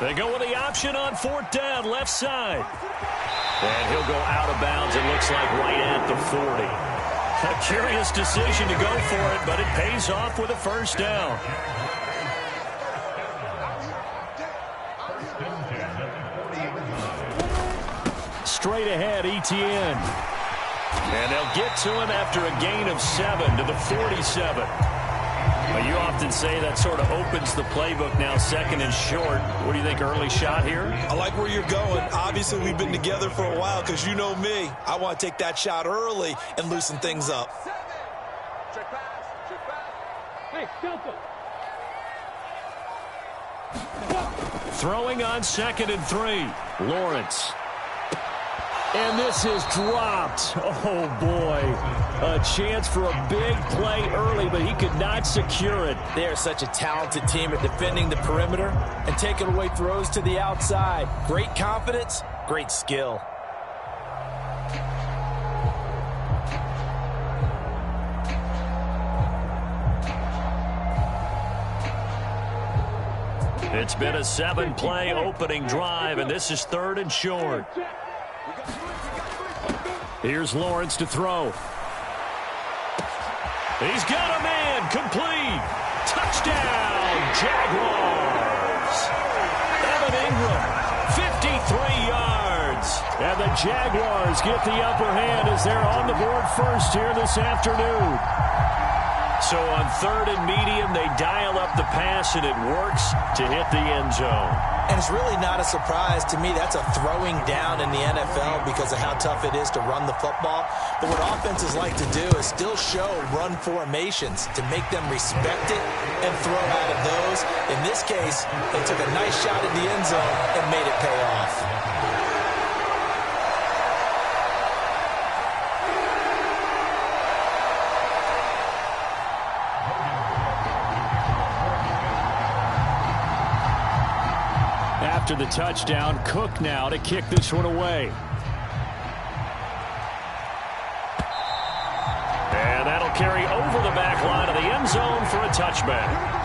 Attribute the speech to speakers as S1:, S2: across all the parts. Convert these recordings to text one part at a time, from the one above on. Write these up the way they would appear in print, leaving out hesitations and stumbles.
S1: They go with the option on 4th down, left side. And he'll go out of bounds, it looks like, right at the 40. A curious decision to go for it, but it pays off with a first down. Straight ahead, Etienne. And they'll get to him after a gain of 7 to the 47. Well, you often say that sort of opens the playbook now, 2nd and short. What do you think, early shot here?
S2: I like where you're going. Obviously, we've been together for a while because you know me. I want to take that shot early and loosen things up.
S1: Throwing on 2nd and 3. Lawrence. And this is dropped. Oh, boy. A chance for a big play early, but he could not secure it.
S3: They are such a talented team at defending the perimeter and taking away throws to the outside. Great confidence, great skill.
S1: It's been a 7-play opening drive, and this is 3rd and short. Here's Lawrence to throw. He's got a man, complete. Touchdown, Jaguars. Evan Ingram, 53 yards. And the Jaguars get the upper hand as they're on the board first here this afternoon. So on 3rd and medium, they dial up the pass, and it works to hit the end zone.
S3: And it's really not a surprise to me. That's a throwing down in the NFL because of how tough it is to run the football. But what offenses like to do is still show run formations to make them respect it and throw out of those. In this case, they took a nice shot in the end zone and made it pay off.
S1: After the touchdown, Cook now to kick this one away. And that'll carry over the back line of the end zone for a touchback.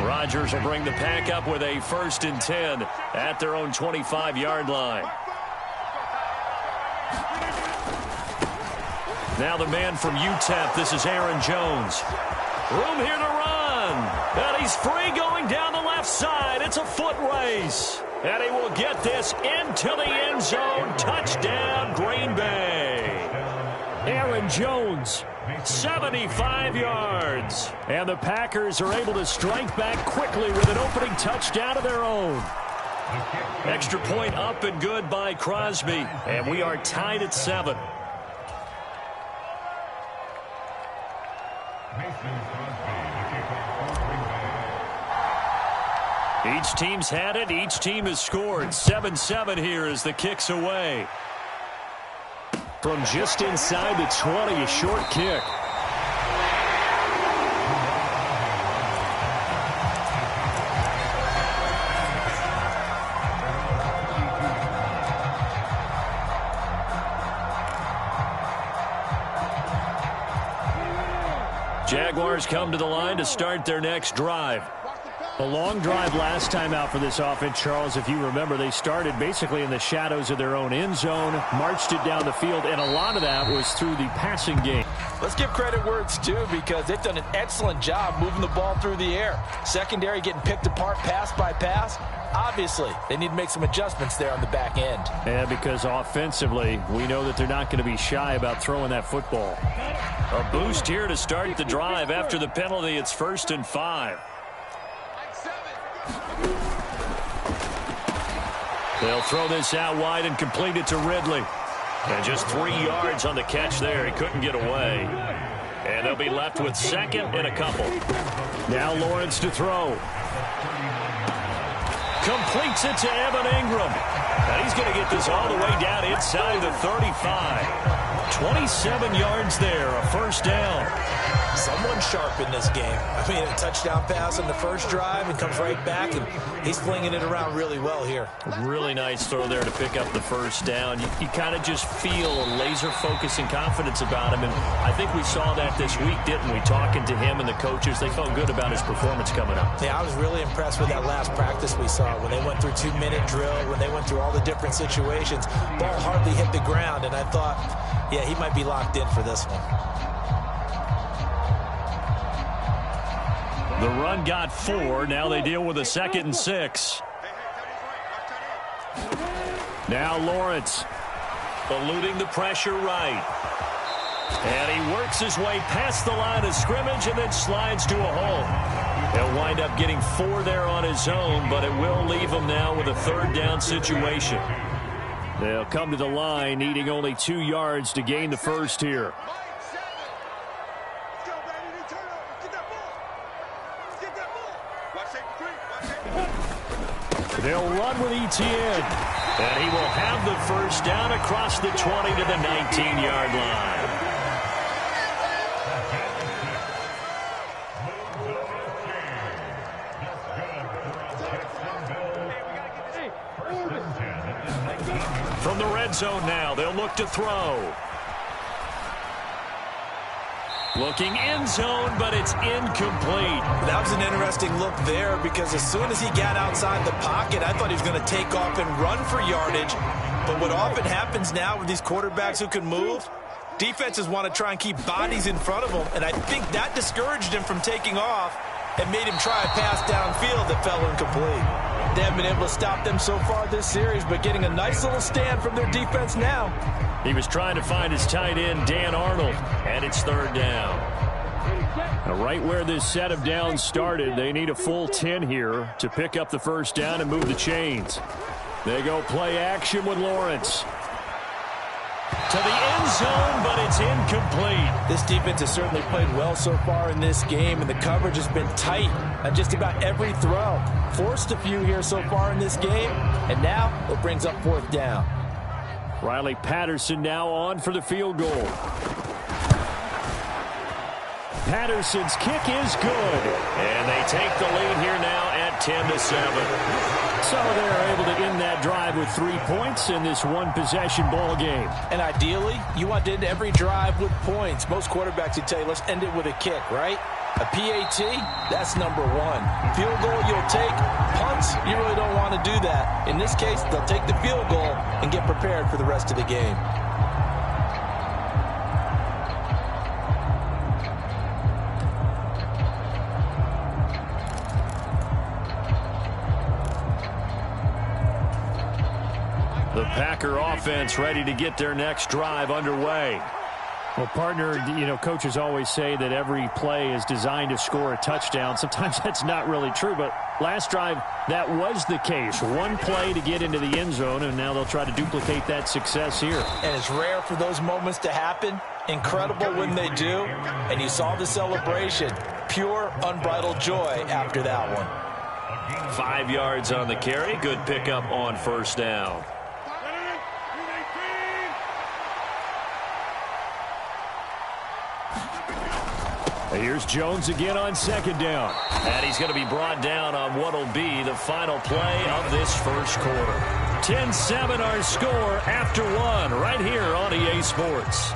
S1: Rodgers will bring the pack up with a 1st and 10 at their own 25-yard line. Now the man from UTEP, this is Aaron Jones. Room here to run. And he's free going down the left side. It's a foot race. And he will get this into the end zone. Touchdown, Green Bay. Aaron Jones, 75 yards. And the Packers are able to strike back quickly with an opening touchdown of their own. Extra point up and good by Crosby. And we are tied at 7. Each team's had it. Each team has scored. 7-7 here as the kick's away. From just inside the 20, a short kick. Jaguars come to the line to start their next drive. A long drive last time out for this offense, Charles. If you remember, they started basically in the shadows of their own end zone, marched it down the field, and a lot of that was through the passing game.
S3: Let's give credit where it's due because they've done an excellent job moving the ball through the air. Secondary getting picked apart pass by pass. Obviously, they need to make some adjustments there on the back end.
S1: And because offensively, we know that they're not going to be shy about throwing that football. A boost here to start the drive after the penalty. It's 1st and 5. They'll throw this out wide and complete it to Ridley. And just 3 yards on the catch there. He couldn't get away. And they'll be left with 2nd and a couple. Now Lawrence to throw. Completes it to Evan Ingram. And he's going to get this all the way down inside the 35. 27 yards there, a first down.
S3: Someone sharp in this game. I mean, a touchdown pass on the first drive and comes right back, and he's flinging it around really well here.
S1: Really nice throw there to pick up the first down. You kind of just feel a laser focus and confidence about him, and I think we saw that this week, didn't we? Talking to him and the coaches, they felt good about his performance coming up.
S3: Yeah, I was really impressed with that last practice we saw when they went through 2-minute drill, when they went through all the different situations. Ball hardly hit the ground, and I thought, yeah, he might be locked in for this one.
S1: The run got 4. Now they deal with a 2nd and 6. Now Lawrence eluding the pressure right. And he works his way past the line of scrimmage and then slides to a hole. He'll wind up getting 4 there on his own, but it will leave him now with a 3rd down situation. They'll come to the line needing only 2 yards to gain the first here. They'll run with Etienne. And he will have the first down across the 20 to the 19-yard line. From the red zone now, they'll look to throw. Looking end zone, but it's incomplete.
S3: That was an interesting look there because as soon as he got outside the pocket, I thought he was going to take off and run for yardage. But what often happens now with these quarterbacks who can move, defenses want to try and keep bodies in front of them, and I think that discouraged him from taking off and made him try a pass downfield that fell incomplete. They haven't been able to stop them so far this series, but getting a nice little stand from their defense now.
S1: He was trying to find his tight end, Dan Arnold, and it's 3rd down. Now, right where this set of downs started, they need a full 10 here to pick up the first down and move the chains. They go play action with Lawrence. To the end zone, but it's incomplete.
S3: This defense has certainly played well so far in this game, and the coverage has been tight on just about every throw. Forced a few here so far in this game, and now it brings up 4th down.
S1: Riley Patterson now on for the field goal. Patterson's kick is good. And they take the lead here now at 10-7. So they're able to end that drive with 3 points in this one-possession ball game.
S3: And ideally, you want to end every drive with points. Most quarterbacks would tell you, let's end it with a kick, right? A PAT, that's number 1. Field goal you'll take. Punts, you really don't want to do that. In this case, they'll take the field goal and get prepared for the rest of the game.
S1: The Packer offense ready to get their next drive underway.
S4: Well, partner, coaches always say that every play is designed to score a touchdown. Sometimes that's not really true, but last drive, that was the case. One play to get into the end zone, and now they'll try to duplicate that success here.
S3: And it's rare for those moments to happen. Incredible when they do. And you saw the celebration. Pure, unbridled joy after that one.
S1: 5 yards on the carry. Good pickup on first down. Here's Jones again on 2nd down. And he's going to be brought down on what will be the final play of this first quarter. 10-7 our score after 1 right here on EA Sports.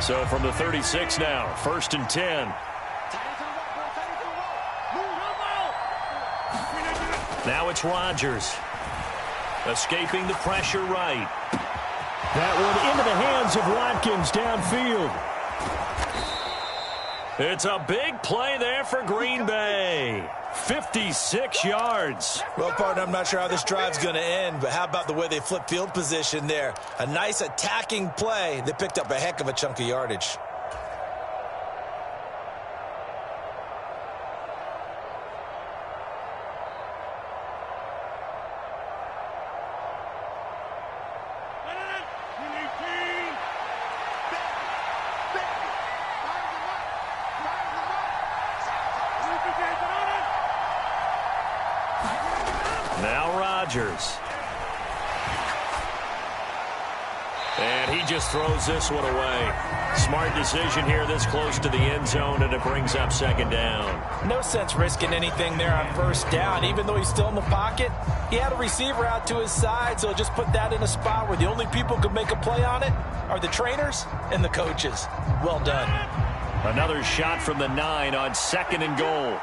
S1: So from the 36 now, 1st and 10. Now it's Rodgers. Escaping the pressure right.
S4: That one into the hands of Watkins downfield.
S1: It's a big play there for Green Bay. 56 yards.
S3: Well, partner, I'm not sure how this drive's going to end, but how about the way they flip field position there? A nice attacking play. They picked up a heck of a chunk of yardage.
S1: Now Rodgers. And he just throws this one away. Smart decision here this close to the end zone, and it brings up second down.
S3: No sense risking anything there on first down. Even though he's still in the pocket, he had a receiver out to his side, so just put that in a spot where the only people who could make a play on it are the trainers and the coaches. Well done.
S1: Another shot from the 9 on second and goal.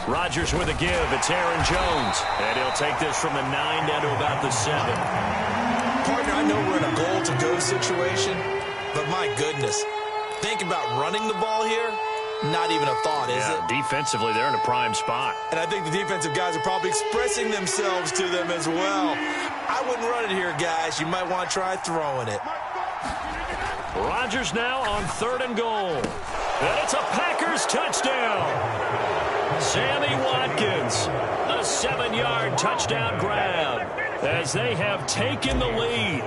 S1: Rodgers with a give. It's Aaron Jones. And he'll take this from the 9 down to about the 7.
S2: Partner, I know we're in a goal-to-go situation, but my goodness, think about running the ball here. Not even a thought, is it?
S1: Defensively, they're in a prime spot.
S2: And I think the defensive guys are probably expressing themselves to them as well. I wouldn't run it here, guys. You might want to try throwing it.
S1: Rodgers now on third and goal. And it's a Packers touchdown. Sammy Watkins, a 7-yard touchdown grab as they have taken the lead.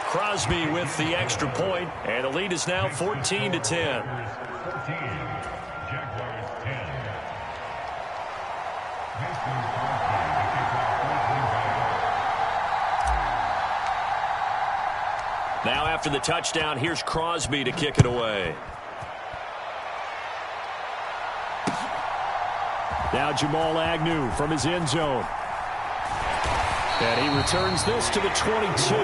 S1: Crosby with the extra point, and the lead is now 14-10. Now after the touchdown, here's Crosby to kick it away.
S4: Now Jamal Agnew from his end zone. And he returns this to the 22.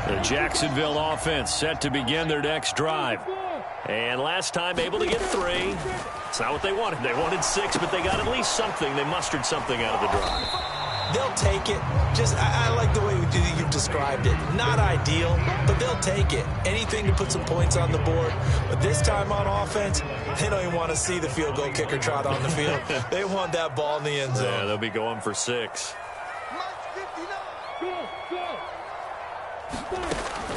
S4: The Jacksonville offense set to begin their next drive. And last time able to get 3. It's not what they wanted. They wanted 6, but they got at least something. They mustered something out of the drive.
S3: They'll take it. I like the way you've described it. Not ideal, but they'll take it. Anything to put some points on the board. But this time on offense, they don't even want to see the field goal kicker trot on the field. They want that ball in the end zone.
S1: Yeah, they'll be going for 6.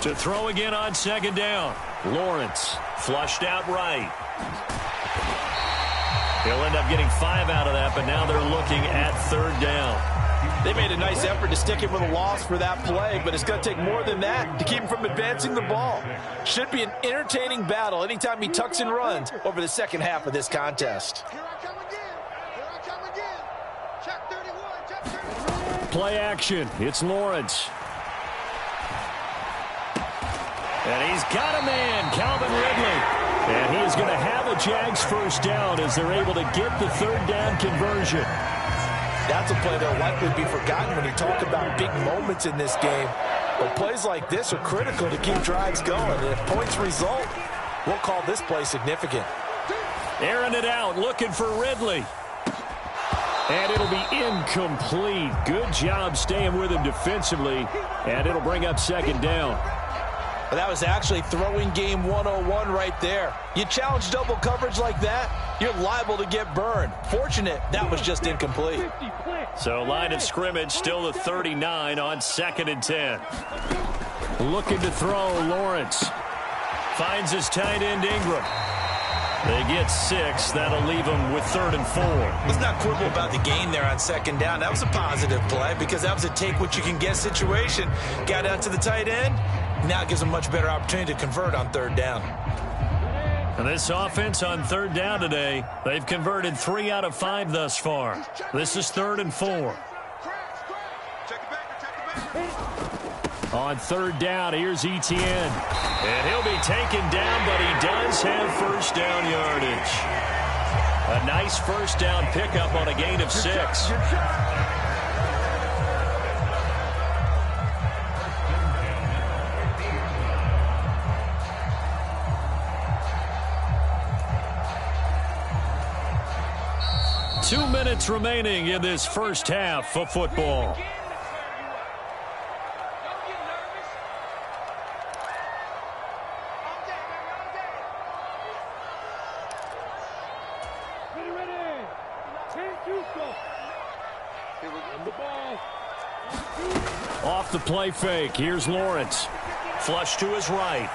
S1: To throw again on second down. Lawrence flushed out right. He'll end up getting 5 out of that, but now they're looking at third down.
S3: They made a nice effort to stick him with a loss for that play, but it's going to take more than that to keep him from advancing the ball. Should be an entertaining battle anytime he tucks and runs over the second half of this contest.
S5: Here I come again. Here I come again. Check 31. Check 31.
S4: Play action. It's Lawrence.
S1: And he's got a man, Calvin Ridley.
S4: And he is going to have a Jags first down as they're able to get the third down conversion.
S3: That's a play that'll likely be forgotten when you talk about big moments in this game. But plays like this are critical to keep drives going. And if points result, we'll call this play significant.
S1: Airing it out, looking for Ridley.
S4: And it'll be incomplete. Good job staying with him defensively. And it'll bring up second down.
S3: But that was actually throwing game 101 right there. You challenge double coverage like that, you're liable to get burned. Fortunate that was just incomplete.
S1: So line of scrimmage still the 39 on second and 10.
S4: Looking to throw, Lawrence.
S1: Finds his tight end Ingram. They get 6. That'll leave them with third and 4.
S2: Let's not quibble about the gain there on second down. That was a positive play because that was a take-what-you-can-get situation. Got out to the tight end. Now it gives them a much better opportunity to convert on third down.
S1: And this offense on third down today, they've converted 3 out of 5 thus far. This is third and 4.
S4: On third down, here's Etienne.
S1: And he'll be taken down, but he does have first down yardage. A nice first down pickup on a gain of 6. 2 minutes remaining in this first half of football.
S4: Off the play fake. Here's Lawrence.
S1: Flush to his right.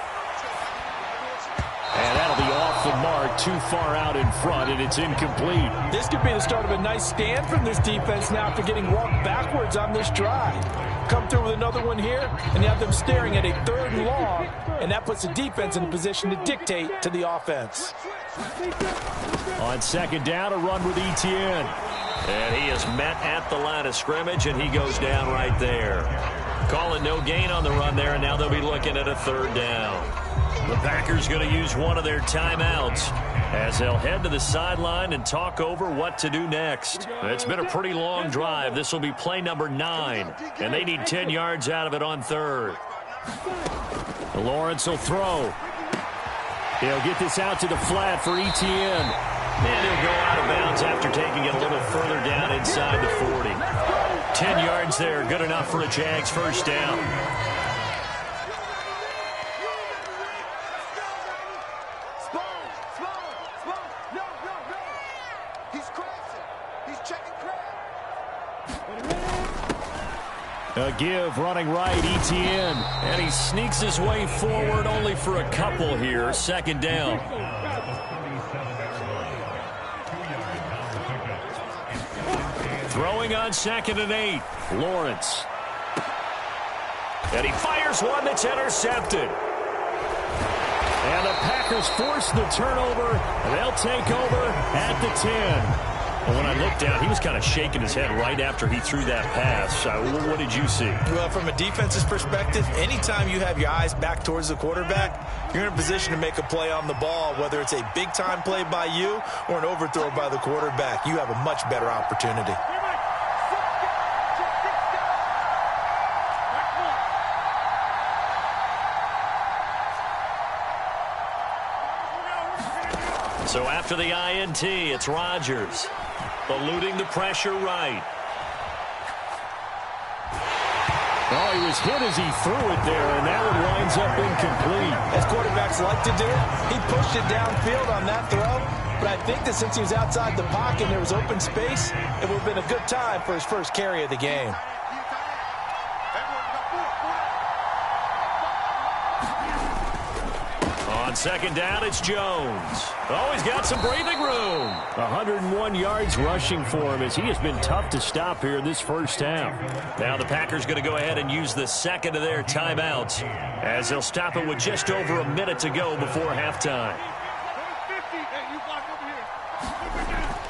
S4: And that'll be off the mark, too far out in front, and it's incomplete.
S3: This could be the start of a nice stand from this defense now after getting walked backwards on this drive. come through with another one here, and you have them staring at a 3rd and long, and that puts the defense in a position to dictate to the offense.
S4: On 2nd down, a run with Etienne.
S1: And he is met at the line of scrimmage, and he goes down right there. Calling no gain on the run there, and now they'll be looking at a 3rd down. The Packers going to use one of their timeouts as they'll head to the sideline and talk over what to do next. It's been a pretty long drive. This will be play number 9, and they need 10 yards out of it on 3rd.
S4: Lawrence will throw. He'll get this out to the flat for Etienne.
S1: And he'll go out of bounds after taking it a little further down inside the 40. 10 yards there, good enough for a Jags 1st down.
S4: A give running right, Etienne.
S1: And he sneaks his way forward only for a couple here. 2nd down. Throwing on 2nd and 8. Lawrence. And he fires one that's intercepted.
S4: And the Packers force the turnover. They'll take over at the 10.
S1: Well, when I looked down, he was kind of shaking his head right after he threw that pass. What did you see?
S2: Well, from a defense's perspective, anytime you have your eyes back towards the quarterback, you're in a position to make a play on the ball, whether it's a big-time play by you or an overthrow by the quarterback. You have a much better opportunity.
S1: So after the INT, it's Rodgers. Eluding the pressure right.
S4: Oh, he was hit as he threw it there, and that one winds up incomplete.
S3: As quarterbacks like to do, he pushed it downfield on that throw. But I think that since he was outside the pocket and there was open space, it would have been a good time for his first carry of the game.
S1: On 2nd down, it's Jones. Oh, he's got some breathing room.
S4: 101 yards rushing for him as he has been tough to stop here in this 1st half.
S1: Now the Packers going to go ahead and use the 2nd of their timeouts as they'll stop it with just over a minute to go before halftime.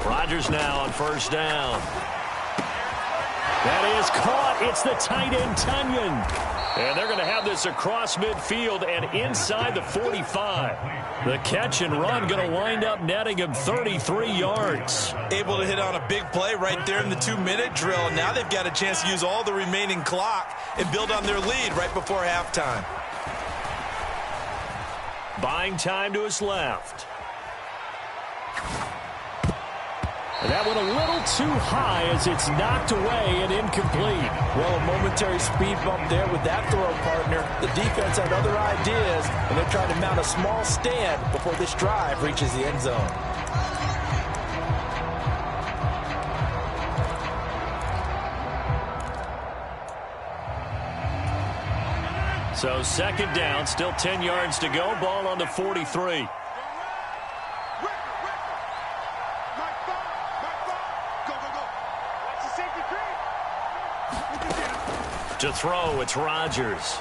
S1: Rodgers now on 1st down.
S4: That is caught. It's the tight end, Tunyon.
S1: And they're going to have this across midfield and inside the 45. The catch and run going to wind up netting him 33 yards.
S2: Able to hit on a big play right there in the 2-minute drill. Now they've got a chance to use all the remaining clock and build on their lead right before halftime.
S1: Buying time to his left.
S4: That one a little too high as it's knocked away and incomplete.
S3: Well, a momentary speed bump there with that throw, partner. The defense had other ideas, and they're trying to mount a small stand before this drive reaches the end zone.
S1: So 2nd down, still 10 yards to go. Ball on the 43. To throw, it's Rodgers.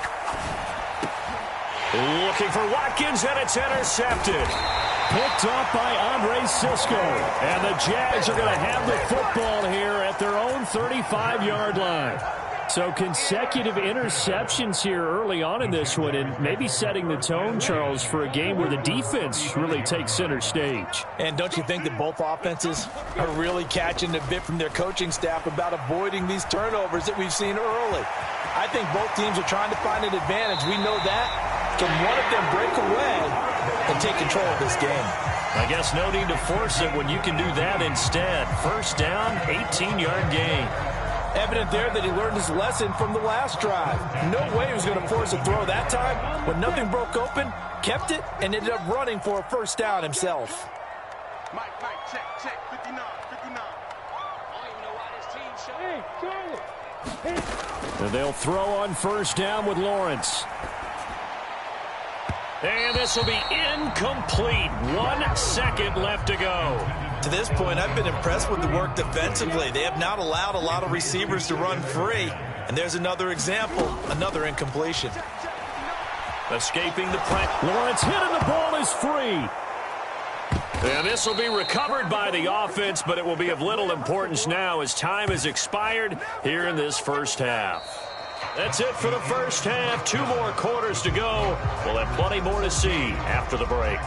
S1: Looking for Watkins, and it's intercepted.
S4: Picked up by Andre Cisco. And the Jags are going to have the football here at their own 35-yard line. So consecutive interceptions here early on in this one, and maybe setting the tone, Charles, for a game where the defense really takes center stage.
S3: And don't you think that both offenses are really catching a bit from their coaching staff about avoiding these turnovers that we've seen early? I think both teams are trying to find an advantage. We know that. Can one of them break away and take control of this game?
S1: I guess no need to force it when you can do that instead. 1st down, 18-yard gain.
S3: Evident there that he learned his lesson from the last drive. No way he was going to force a throw that time. When nothing broke open, kept it, and ended up running for a 1st down himself.
S5: Mike, check, 59. I don't even know why this team showed.
S4: And they'll throw on 1st down with Lawrence.
S1: And this will be incomplete. 1 second left to go.
S2: To this point, I've been impressed with the work defensively. They have not allowed a lot of receivers to run free. And there's another example, another incompletion.
S1: Escaping the pressure.
S4: Lawrence hit and the ball is free.
S1: And this will be recovered by the offense, but it will be of little importance now as time has expired here in this first half. That's it for the first half. 2 more quarters to go. We'll have plenty more to see after the break.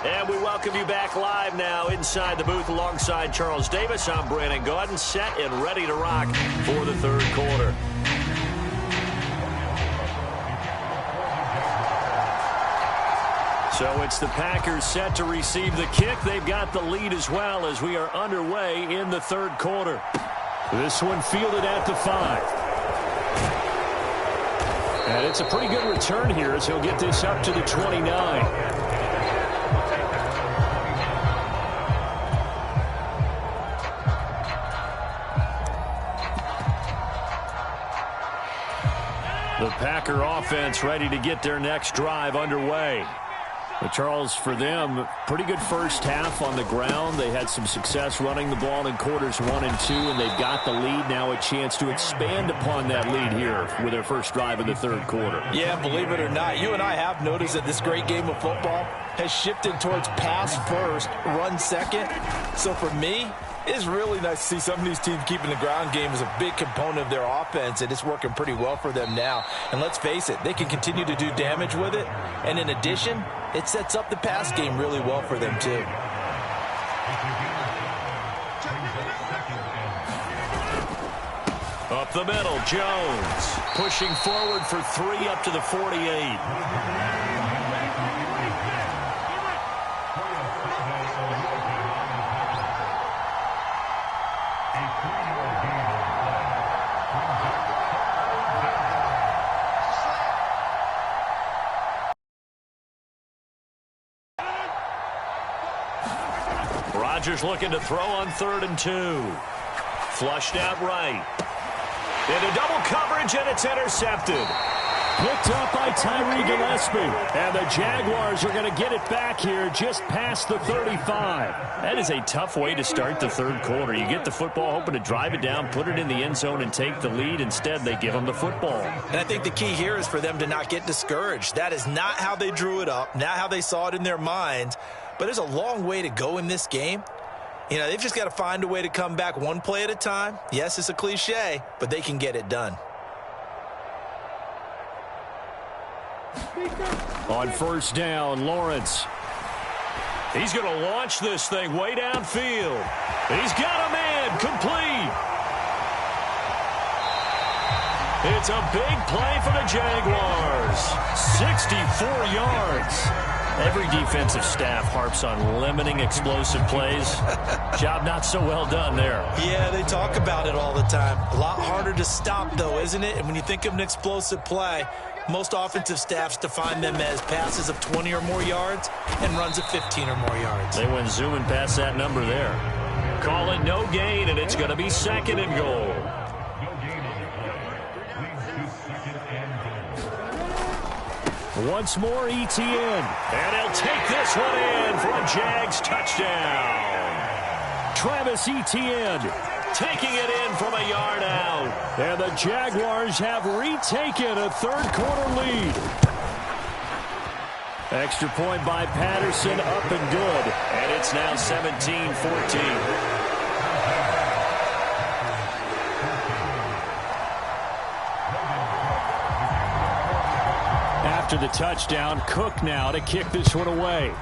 S1: And we welcome you back live now inside the booth alongside Charles Davis. I'm Brandon Gaudin, set and ready to rock for the third quarter. So it's the Packers set to receive the kick. They've got the lead as well as we are underway in the third quarter.
S4: This one fielded at the 5. And it's a pretty good return here as he'll get this up to the 29. The Packer offense ready to get their next drive underway. But Charles, for them, pretty good first half on the ground. They had some success running the ball in quarters 1 and 2, and they've got the lead. Now a chance to expand upon that lead here with their first drive in the third quarter.
S3: Yeah, believe it or not, you and I have noticed that this great game of football has shifted towards pass first, run second. So for me, it's really nice to see some of these teams keeping the ground game as a big component of their offense, and it's working pretty well for them now. And let's face it, they can continue to do damage with it. And in addition, it sets up the pass game really well for them too.
S1: Up the middle, Jones pushing forward for 3 up to the 48. Rodgers looking to throw on 3rd and 2. Flushed out right. Into double coverage, and it's intercepted.
S4: Picked up by Tyree Gillespie. And the Jaguars are going to get it back here just past the 35.
S1: That is a tough way to start the third quarter. You get the football, hoping to drive it down, put it in the end zone, and take the lead. Instead, they give them the football.
S3: And I think the key here is for them to not get discouraged. That is not how they drew it up, not how they saw it in their minds. But there's a long way to go in this game. You know, they've just got to find a way to come back one play at a time. Yes, it's a cliche, but they can get it done.
S4: On first down, Lawrence.
S1: He's going to launch this thing way downfield. He's got a man complete. It's a big play for the Jaguars. 64 yards. Every defensive staff harps on limiting explosive plays. Job not so well done there.
S3: Yeah, they talk about it all the time. A lot harder to stop, though, isn't it? And when you think of an explosive play, most offensive staffs define them as passes of 20 or more yards and runs of 15 or more yards.
S1: They went zooming past that number there. Call it no gain, and it's going to be 2nd and goal.
S4: Once more, ETN.
S1: And he'll take this one in for a Jags touchdown.
S4: Travis Etienne
S1: taking it in from a yard out.
S4: And the Jaguars have retaken a third quarter lead. Extra point by Patterson, up and good.
S1: And it's now 17-14.
S4: After the touchdown, Cook now to kick this one away.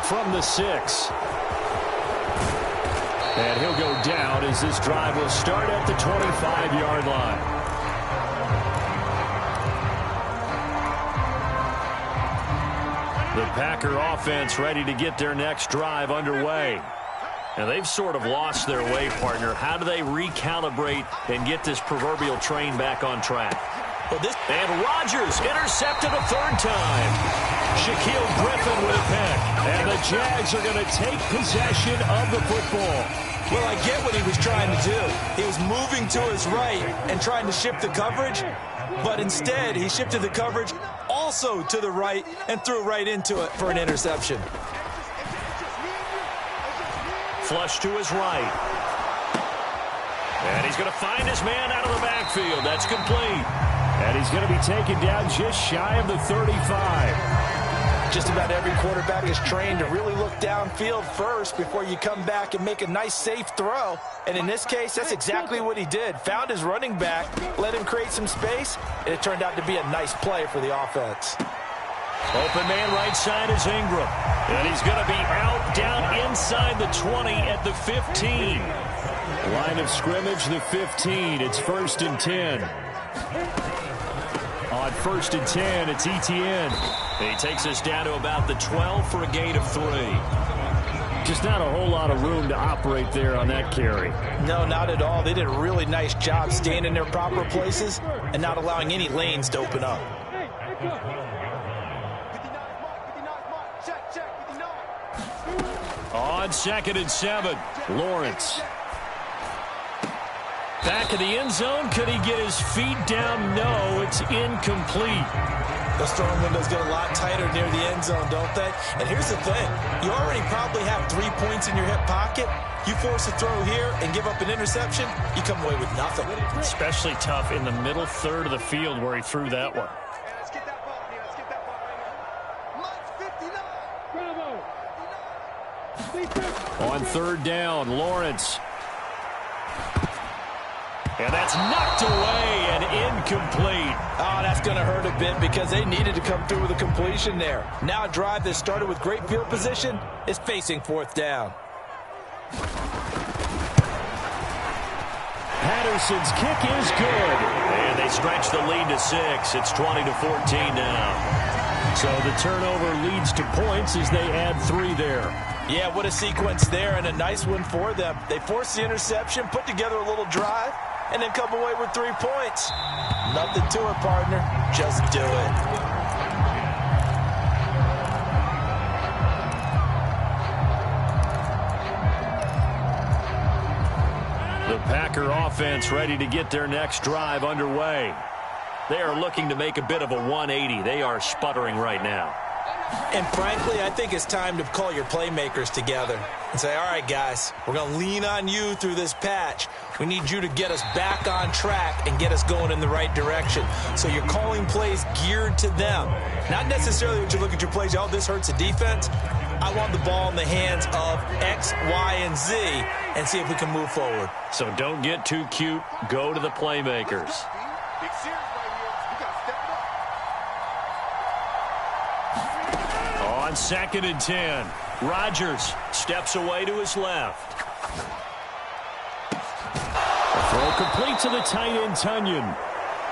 S4: From the 6. And he'll go down as this drive will start at the 25-yard line. The Packer offense ready to get their next drive underway. Now, they've sort of lost their way, partner. How do they recalibrate and get this proverbial train back on track?
S1: And Rodgers intercepted a 3rd time. Shaquille Griffin with a pick.
S4: And the Jags are going to take possession of the football.
S3: Well, I get what he was trying to do. He was moving to his right and trying to shift the coverage, but instead he shifted the coverage also to the right and threw right into it for an interception.
S1: Flush to his right. And he's going to find his man out of the backfield. That's complete.
S4: And he's going to be taken down just shy of the 35.
S3: Just about every quarterback is trained to really look downfield first before you come back and make a nice, safe throw. And in this case, that's exactly what he did. Found his running back, let him create some space, and it turned out to be a nice play for the offense.
S1: Open man right side is Ingram. And he's going to be out down inside the 20 at the 15.
S4: Line of scrimmage, the 15. It's 1st and 10. On 1st and 10, it's Etienne.
S1: He takes us down to about the 12 for a gain of 3.
S4: Just not a whole lot of room to operate there on that carry.
S3: No, not at all. They did a really nice job staying in their proper places and not allowing any lanes to open up.
S1: On 2nd and 7, Lawrence. Back of the end zone. Could he get his feet down? No, it's incomplete.
S3: Those throwing windows get a lot tighter near the end zone, don't they? And here's the thing. You already probably have 3 points in your hip pocket. You force a throw here and give up an interception, you come away with nothing.
S4: Especially tough in the middle third of the field where he threw that one.
S5: Let's get that ball here. Let's get that ball right here.
S4: On 3rd down, Lawrence.
S1: And that's knocked away and incomplete.
S3: Oh, that's going to hurt a bit because they needed to come through with a completion there. Now a drive that started with great field position is facing 4th down.
S4: Patterson's kick is good.
S1: And they stretch the lead to 6. It's 20-14 now.
S4: So the turnover leads to points as they add 3 there.
S3: Yeah, what a sequence there and a nice one for them. They forced the interception, put together a little drive, and then come away with 3 points. Nothing to it, partner. Just do it.
S1: The Packer offense ready to get their next drive underway. They are looking to make a bit of a 180. They are sputtering right now.
S3: And frankly, I think it's time to call your playmakers together and say, all right, guys, we're going to lean on you through this patch. We need you to get us back on track and get us going in the right direction. So you're calling plays geared to them. Not necessarily when you look at your plays, oh, this hurts the defense. I want the ball in the hands of X, Y, and Z and see if we can move forward.
S1: So don't get too cute. Go to the playmakers.
S5: Big series right here. You got to step it up.
S1: On 2nd and 10, Rodgers steps away to his left.
S4: Throw complete to the tight end, Tunyon.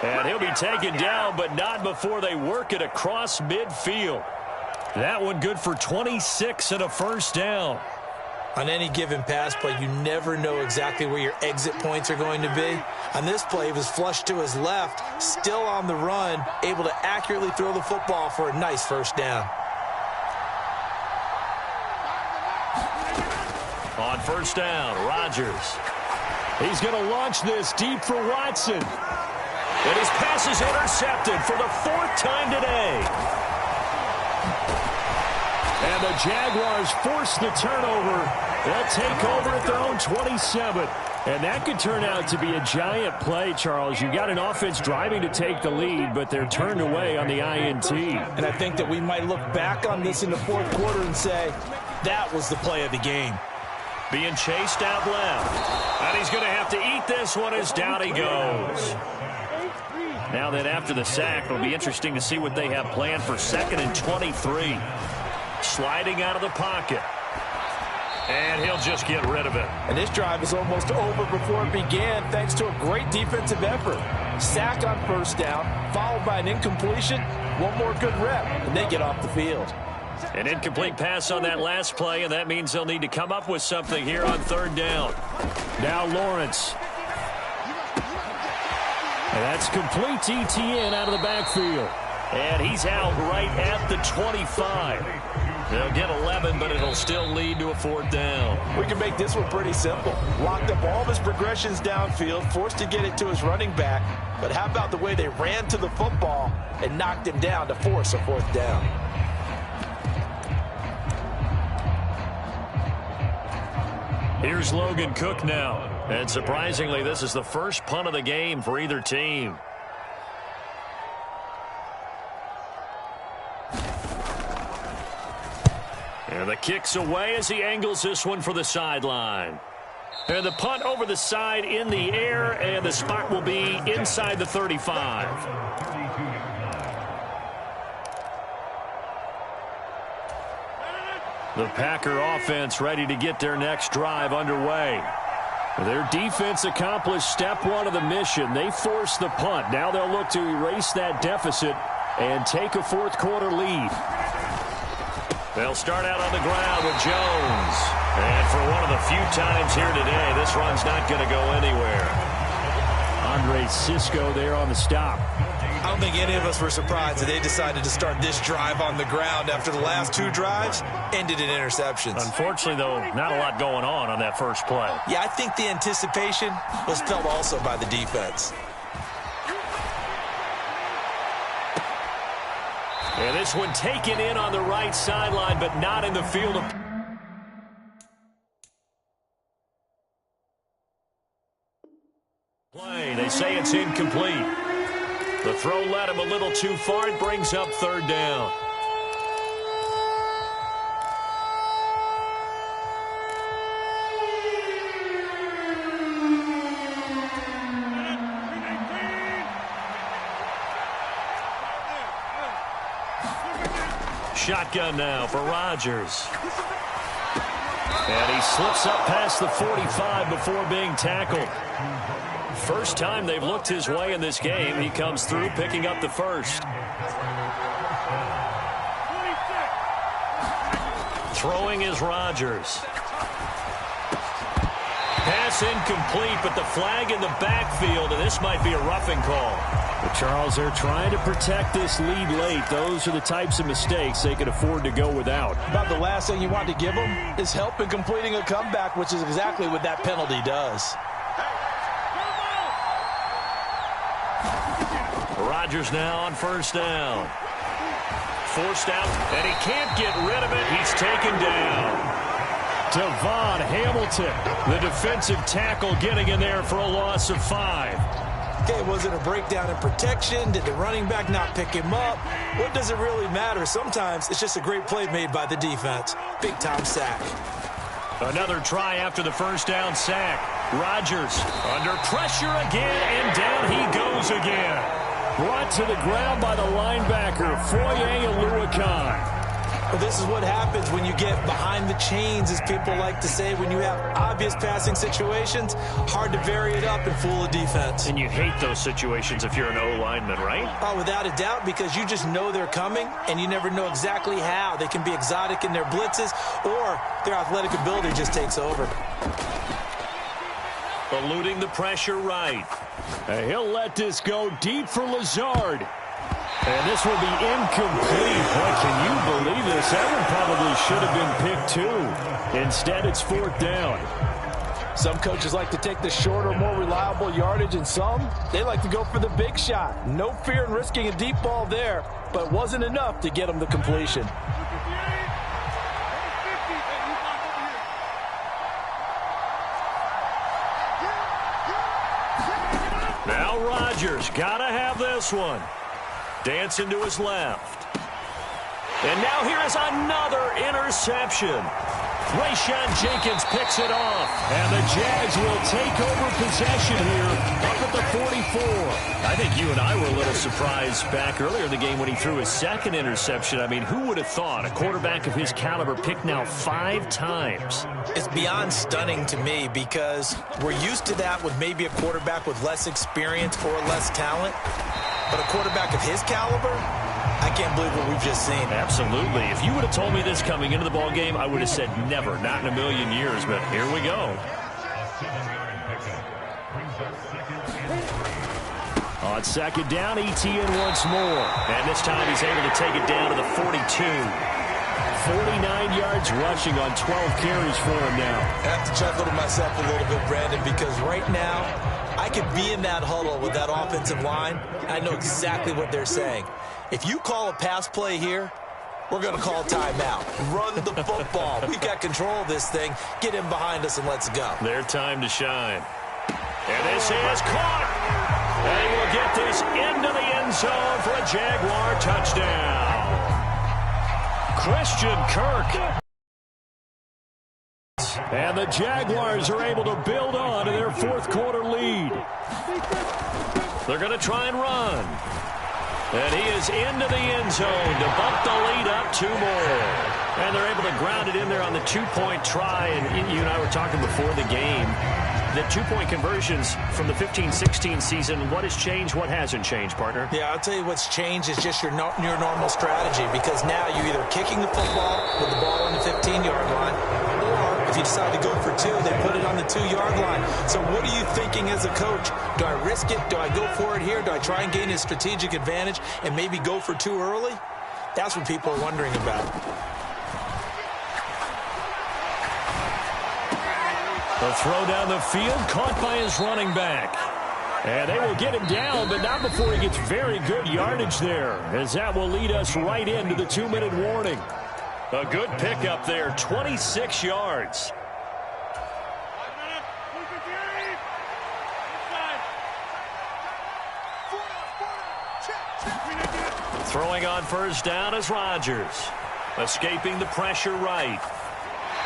S1: And he'll be taken down, but not before they work it across midfield. That one good for 26 and a 1st down.
S3: On any given pass play, you never know exactly where your exit points are going to be. On this play, he was flushed to his left, still on the run, able to accurately throw the football for a nice 1st down.
S1: On 1st down, Rodgers. He's going to launch this deep for Watson. And his pass is intercepted for the 4th time today.
S4: And the Jaguars force the turnover. They'll take over at their own 27. And that could turn out to be a giant play, Charles. You've got an offense driving to take the lead, but they're turned away on the INT.
S3: And I think that we might look back on this in the 4th quarter and say, that was the play of the game.
S1: Being chased out left. And he's going to have to eat this one as down he goes. Now then, after the sack, it'll be interesting to see what they have planned for 2nd and 23. Sliding out of the pocket. And he'll just get rid of it.
S3: And this drive is almost over before it began thanks to a great defensive effort. Sack on 1st down, followed by an incompletion. One more good rep, and they get off the field.
S1: An incomplete pass on that last play, and that means they'll need to come up with something here on 3rd down.
S4: Now Lawrence. And that's complete to Etienne out of the backfield.
S1: And he's out right at the 25. They'll get 11, but it'll still lead to a 4th down.
S3: We can make this one pretty simple. Locked up all of his progressions downfield, forced to get it to his running back. But how about the way they ran to the football and knocked him down to force a 4th down?
S1: Here's Logan Cook now. And surprisingly, this is the first punt of the game for either team. And the kick's away as he angles this one for the sideline. And the punt over the side in the air, and the spot will be inside the 35. The Packer offense ready to get their next drive underway. Their defense accomplished step one of the mission. They forced the punt. Now they'll look to erase that deficit and take a fourth-quarter lead. They'll start out on the ground with Jones. And for one of the few times here today, this run's not going to go anywhere.
S4: Andre Cisco there on the stop.
S2: I don't think any of us were surprised that they decided to start this drive on the ground after the last two drives ended in interceptions.
S1: Unfortunately, though, not a lot going on that first play.
S2: Yeah, I think the anticipation was felt also by the defense.
S1: And this one taken in on the right sideline, but not in the field of play. They say it's incomplete. The throw led him a little too far. It brings up third down. Shotgun now for Rodgers. And he slips up past the 45 before being tackled. First time they've looked his way in this game. He comes through picking up the first. Throwing is Rodgers. Pass incomplete, but the flag in the backfield, and this might be a roughing call.
S4: But Charles, they're trying to protect this lead late. Those are the types of mistakes they can afford to go without.
S3: About the last thing you want to give them is help in completing a comeback, which is exactly what that penalty does.
S1: Rodgers now on first down. Forced out, and he can't get rid of it. He's taken down. Devon Hamilton, the defensive tackle, getting in there for a loss of 5.
S2: Okay, was it a breakdown in protection? Did the running back not pick him up? What does it really matter? Sometimes it's just a great play made by the defense. Big-time sack.
S1: Another try after the first down sack. Rodgers under pressure again, and down he goes again. Brought to the ground by the linebacker, Foye Oluwakan.
S2: Well, this is what happens when you get behind the chains, as people like to say. When you have obvious passing situations, hard to vary it up and fool a defense.
S1: And you hate those situations if you're an O-lineman, right?
S2: Oh, without a doubt, because you just know they're coming, and you never know exactly how. They can be exotic in their blitzes, or their athletic ability just takes over.
S1: Eluding the pressure right.
S4: And he'll let this go deep for Lazard. And this will be incomplete. Boy, can you believe this? That one probably should have been picked too. Instead, it's fourth down.
S3: Some coaches like to take the shorter, more reliable yardage, and some, they like to go for the big shot. No fear in risking a deep ball there, but it wasn't enough to get them the completion.
S1: Now Rodgers, gotta have this one. Dancing to his left. And now here is another interception. Rayshawn Jenkins picks it off. And the Jags will take over possession here up at the 44. I think you and I were a little surprised back earlier in the game when he threw his second interception. I mean, who would have thought a quarterback of his caliber picked now 5 times?
S2: It's beyond stunning to me because we're used to that with maybe a quarterback with less experience or less talent. But a quarterback of his caliber, I can't believe what we've just seen.
S1: Absolutely. If you would have told me this coming into the ball game, I would have said never, not in a million years. But here we go.
S4: On second down, ETN once more.
S1: And this time he's able to take it down to the 42.
S4: 49 yards rushing on 12 carries for him now.
S2: I have to chuckle to myself a little bit, Brandon, because right now I could be in that huddle with that offensive line, and I know exactly what they're saying. If you call a pass play here, we're going to call timeout. Run the football. We've got control of this thing. Get him behind us and let's go.
S1: Their time to shine. And this is caught. And he will get this into the end zone for a Jaguar touchdown. Christian Kirk. And the Jaguars are able to build on to their fourth quarter lead. They're going to try and run. And he is into the end zone to bump the lead up 2 more. And they're able to ground it in there on the 2-point try. And you and I were talking before the game. The 2-point conversions from the 15-16 season, what has changed, what hasn't changed, partner?
S3: Yeah, I'll tell you what's changed is just your normal strategy, because now you're either kicking the football with the ball on the 15-yard line, or if you decide to go for 2, they put it on the 2-yard line. So what are you thinking as a coach? Do I risk it? Do I go for it here? Do I try and gain a strategic advantage and maybe go for 2 early? That's what people are wondering about.
S1: The throw down the field, caught by his running back. And they will get him down, but not before he gets very good yardage there, as that will lead us right into the 2-minute warning. A good pickup there, 26 yards. Throwing on first down is Rodgers. Escaping the pressure right.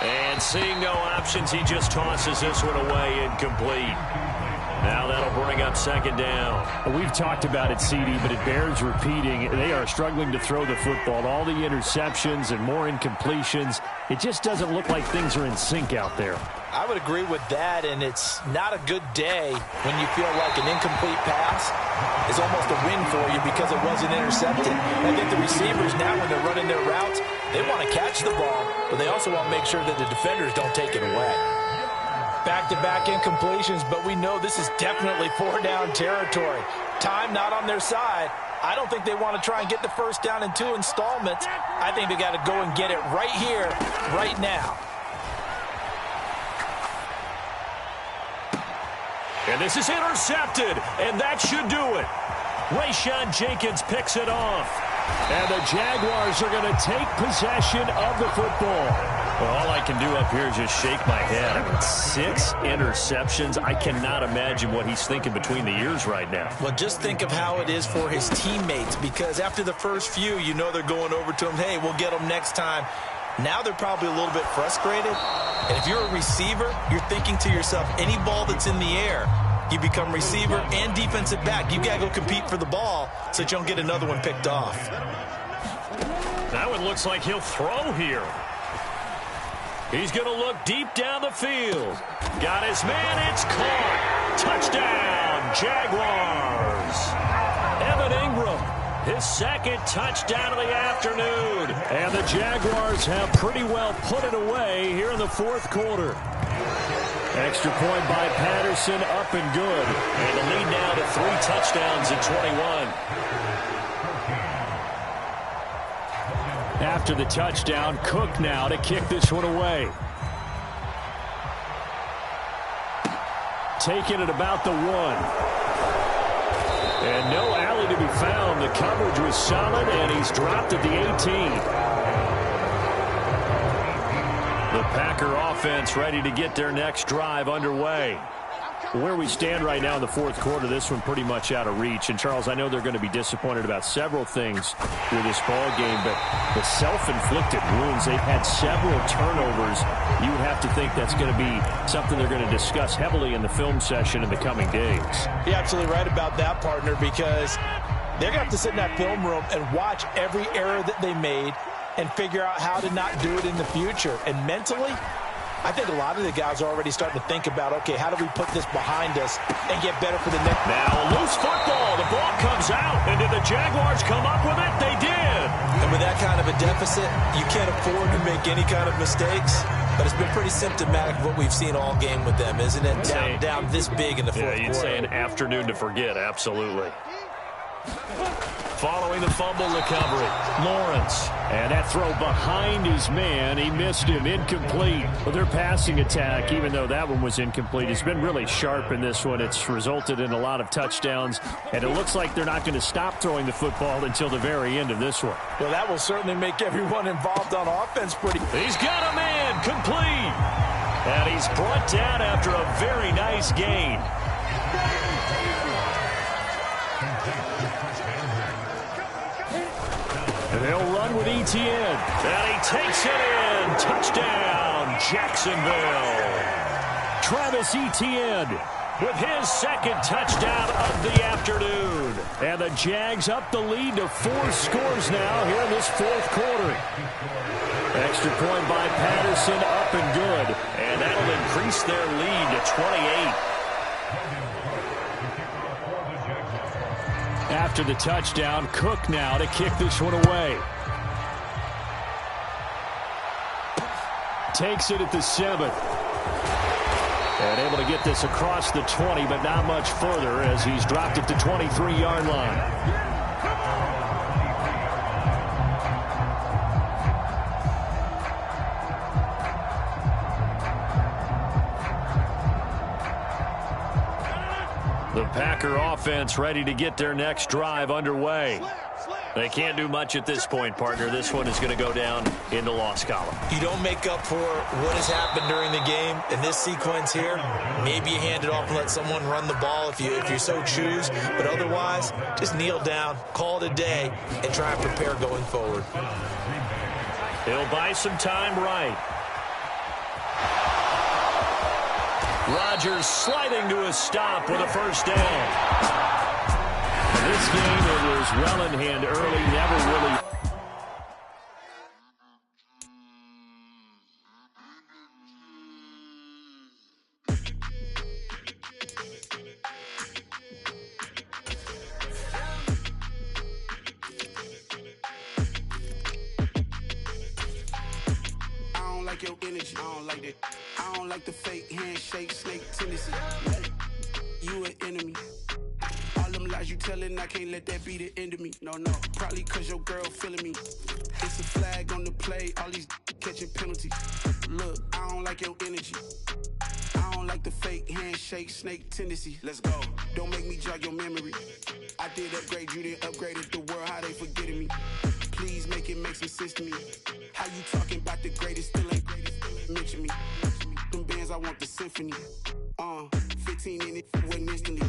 S1: And seeing no options, he just tosses this one away, incomplete. Now that'll bring up second down.
S4: We've talked about it, CD, but it bears repeating. They are struggling to throw the football. All the interceptions and more incompletions. It just doesn't look like things are in sync out there.
S3: I would agree with that, and it's not a good day when you feel like an incomplete pass is almost a win for you because it wasn't intercepted. I think the receivers now, when they're running their routes, they want to catch the ball, but they also want to make sure that the defenders don't take it away. Back-to-back incompletions, but we know this is definitely 4-down territory. Time not on their side. I don't think they want to try and get the first down in 2 installments. I think they got to go and get it right here, right now.
S1: And this is intercepted, and that should do it. Rayshawn Jenkins picks it off. And the Jaguars are going to take possession of the football. Well, all I can do up here is just shake my head. I mean, 6 interceptions. I cannot imagine what he's thinking between the ears right now.
S3: Well, just think of how it is for his teammates, because after the first few, you know they're going over to him, hey, we'll get them next time. Now they're probably a little bit frustrated. And if you're a receiver, you're thinking to yourself, any ball that's in the air, you become receiver and defensive back. You got to go compete for the ball so that you don't get another one picked off.
S1: That one looks like he'll throw here. He's going to look deep down the field. Got his man. It's caught. Touchdown, Jaguars. Evan Ingram, his second touchdown of the afternoon. And the Jaguars have pretty well put it away here in the fourth quarter. Extra point by Patterson, up and good. And the lead now to 3 touchdowns at 21. After the touchdown, Cook now to kick this one away. Taking it about the 1. And no alley to be found. The coverage was solid, and he's dropped at the 18. The Packer offense ready to get their next drive underway. Where we stand right now in the fourth quarter, this one pretty much out of reach. And, Charles, I know they're going to be disappointed about several things through this ball game, but the self-inflicted wounds, they've had several turnovers. You would have to think that's going to be something they're going to discuss heavily in the film session in the coming days.
S3: You're absolutely right about that, partner, because they're going to have to sit in that film room and watch every error that they made and figure out how to not do it in the future. And mentally, I think a lot of the guys are already starting to think about, okay, how do we put this behind us and get better for the next?
S1: Now a loose football. The ball comes out. And did the Jaguars come up with it? They did.
S3: And with that kind of a deficit, you can't afford to make any kind of mistakes. But it's been pretty symptomatic of what we've seen all game with them, isn't it? Down this big in the fourth quarter.
S1: You'd say an afternoon to forget, absolutely. Following the fumble recovery, Lawrence. And that throw behind his man. He missed him. Incomplete. Well, their passing attack, even though that one was incomplete, has been really sharp in this one. It's resulted in a lot of touchdowns. And it looks like they're not going to stop throwing the football until the very end of this one.
S3: Well, that will certainly make everyone involved on offense pretty.
S1: He's got a man. Complete. And he's brought down after a very nice gain.
S4: And they'll run with Etienne.
S1: And he takes it in. Touchdown, Jacksonville.
S4: Travis Etienne with his second touchdown of the afternoon. And the Jags up the lead to 4 scores now here in this fourth quarter. Extra point by Patterson, up and good.
S1: And that'll increase their lead to 28.
S4: After the touchdown, Cook now to kick this one away. Takes it at the 7. And able to get this across the 20, but not much further as he's dropped it to 23-yard line. The Packer offense ready to get their next drive underway.
S1: They can't do much at this point, partner. This one is going to go down in the loss column.
S3: You don't make up for what has happened during the game. In this sequence here, maybe you hand it off and let someone run the ball if you so choose. But otherwise, just kneel down, call it a day, and try and prepare going forward.
S1: He'll buy some time right. Rodgers sliding to a stop with a first down.
S4: This game, it was well in hand early, never really.
S6: I don't like your energy. I don't like that. I don't like the fake handshake, snake tendency. You an enemy. All them lies you telling, I can't let that be the end of me. No, probably cause your girl feeling me. It's a flag on the play, all these catching penalties. Look, I don't like your energy. I don't like the fake handshake, snake tendency. Let's go. Don't make me jog your memory. I did upgrade, you didn't upgrade it. The world, how they forgetting me. Please make it make some sense to me. How you talking about the greatest, still ain't greatest, mention me. Them bands, I want the symphony. 15 in it, wasn't instantly.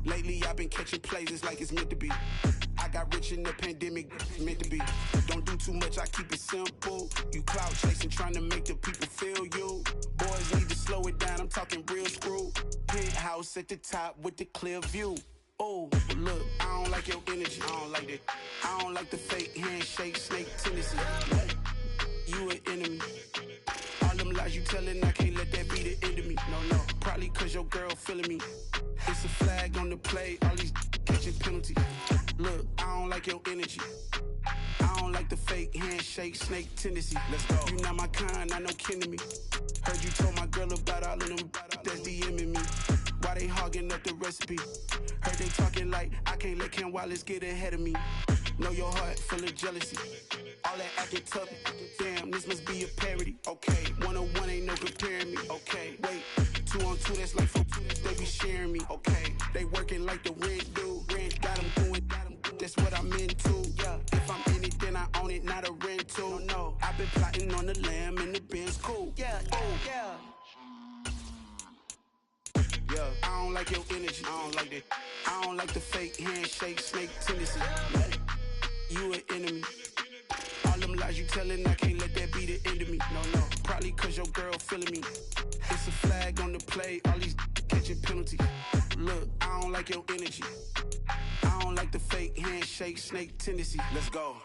S6: Lately I've been catching plays, it's like it's meant to be. I got rich in the pandemic, meant to be. Don't do too much, I keep it simple. You clout chasing, trying to make the people feel you. Boys need to slow it down, I'm talking real screw. Penthouse at the top with the clear view. Oh, look, I don't like your energy, I don't like that. I don't like the fake handshake, snake tendency. You an enemy. All them lies you telling, I can't let that be the end of me. No, probably cause your girl feeling me. It's a flag on the play, all these catching penalties. Look, I don't like your energy. I don't like the fake handshake, snake tendency. Let's go. You not my kind, I know kin to me. Heard you told my girl about all of them that's DMing me. Why they hogging up the recipe? Heard they talking like I can't let Ken Wallace get ahead of me. Know your heart full of jealousy. All that acting tough, damn, this must be a parody. Okay, 101 ain't no comparing me. Okay, wait, 2 on 2, that's like 4, they be sharing me. Okay, they working like the rent do. Rent got them doing, that's what I'm into. Yeah, if I'm in it, then I own it, not a rental. No, I've been plotting on the lamb and the Benz cool. Yeah, yeah. I don't like your energy, I don't like that. I don't like the fake handshake, snake tendency. You an enemy. All them lies you telling, I can't let that be the end of me. No, probably cause your girl feeling me. It's a flag on the play, all these catching penalties. Look, I don't like your energy. I don't like the fake handshake, snake tendency. Let's go.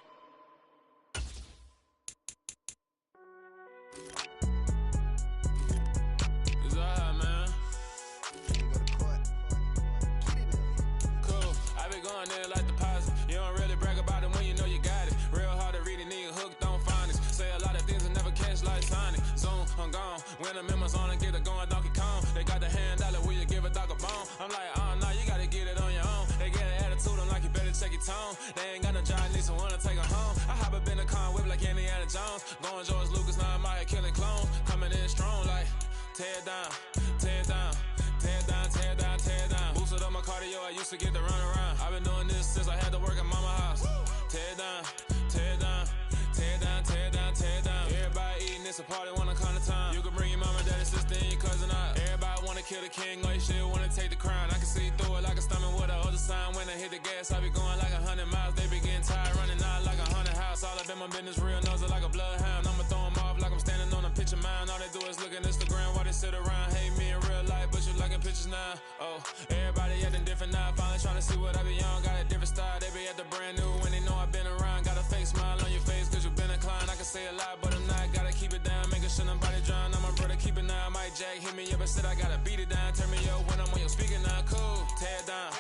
S7: There like deposit. You don't really brag about it when you know you got it. Real hard to read a nigga hooked, don't find it. Say a lot of things and never catch like Sonic. Zoom, I'm gone. When I'm in my zone and get it going, Donkey Kong. They got the hand dollar, will you give a dog a bone? I'm like, nah, you gotta get it on your own. They get an attitude, I'm like, you better check your tone. They ain't got no job, need someone to take her home. I hop up in a car, whip like Indiana Jones. Going George Lucas, now I'm out here killing clones. Coming in strong like, tear down, tear down. Tear down, tear down, tear down. Boosted up my cardio, I used to get to run around. I've been doing this since I had to work at mama house. Tear down, tear down, tear down, tear down, tear down. Everybody eating, it's a party, one kind of time. You can bring your mama, daddy, sister, and your cousin out. Everybody wanna kill the king, or you shit wanna take the crown. I can see through it like a stomach with a other sign. When I hit the gas, I be going like 100 miles. They be getting tired, running out like a haunted house. All up in my business, real nose like a bloodhound. I'ma throw them off like I'm standing on a picture mound. All they do is look at Instagram while they sit around. Hate me in real life, but you liking pictures now. Oh, everybody acting different now. Finally trying to see what I be on. Got a different style, they be at the brand new when they know I've been around. Got a fake smile on your face cause you been inclined. I can say a lot, but I'm not. Gotta keep it down, making sure nobody drown. I'm my brother, keep it now. Mike Jack hit me up and said I gotta beat it down. Turn me up when I'm on your speaker now. Cool, tear it down,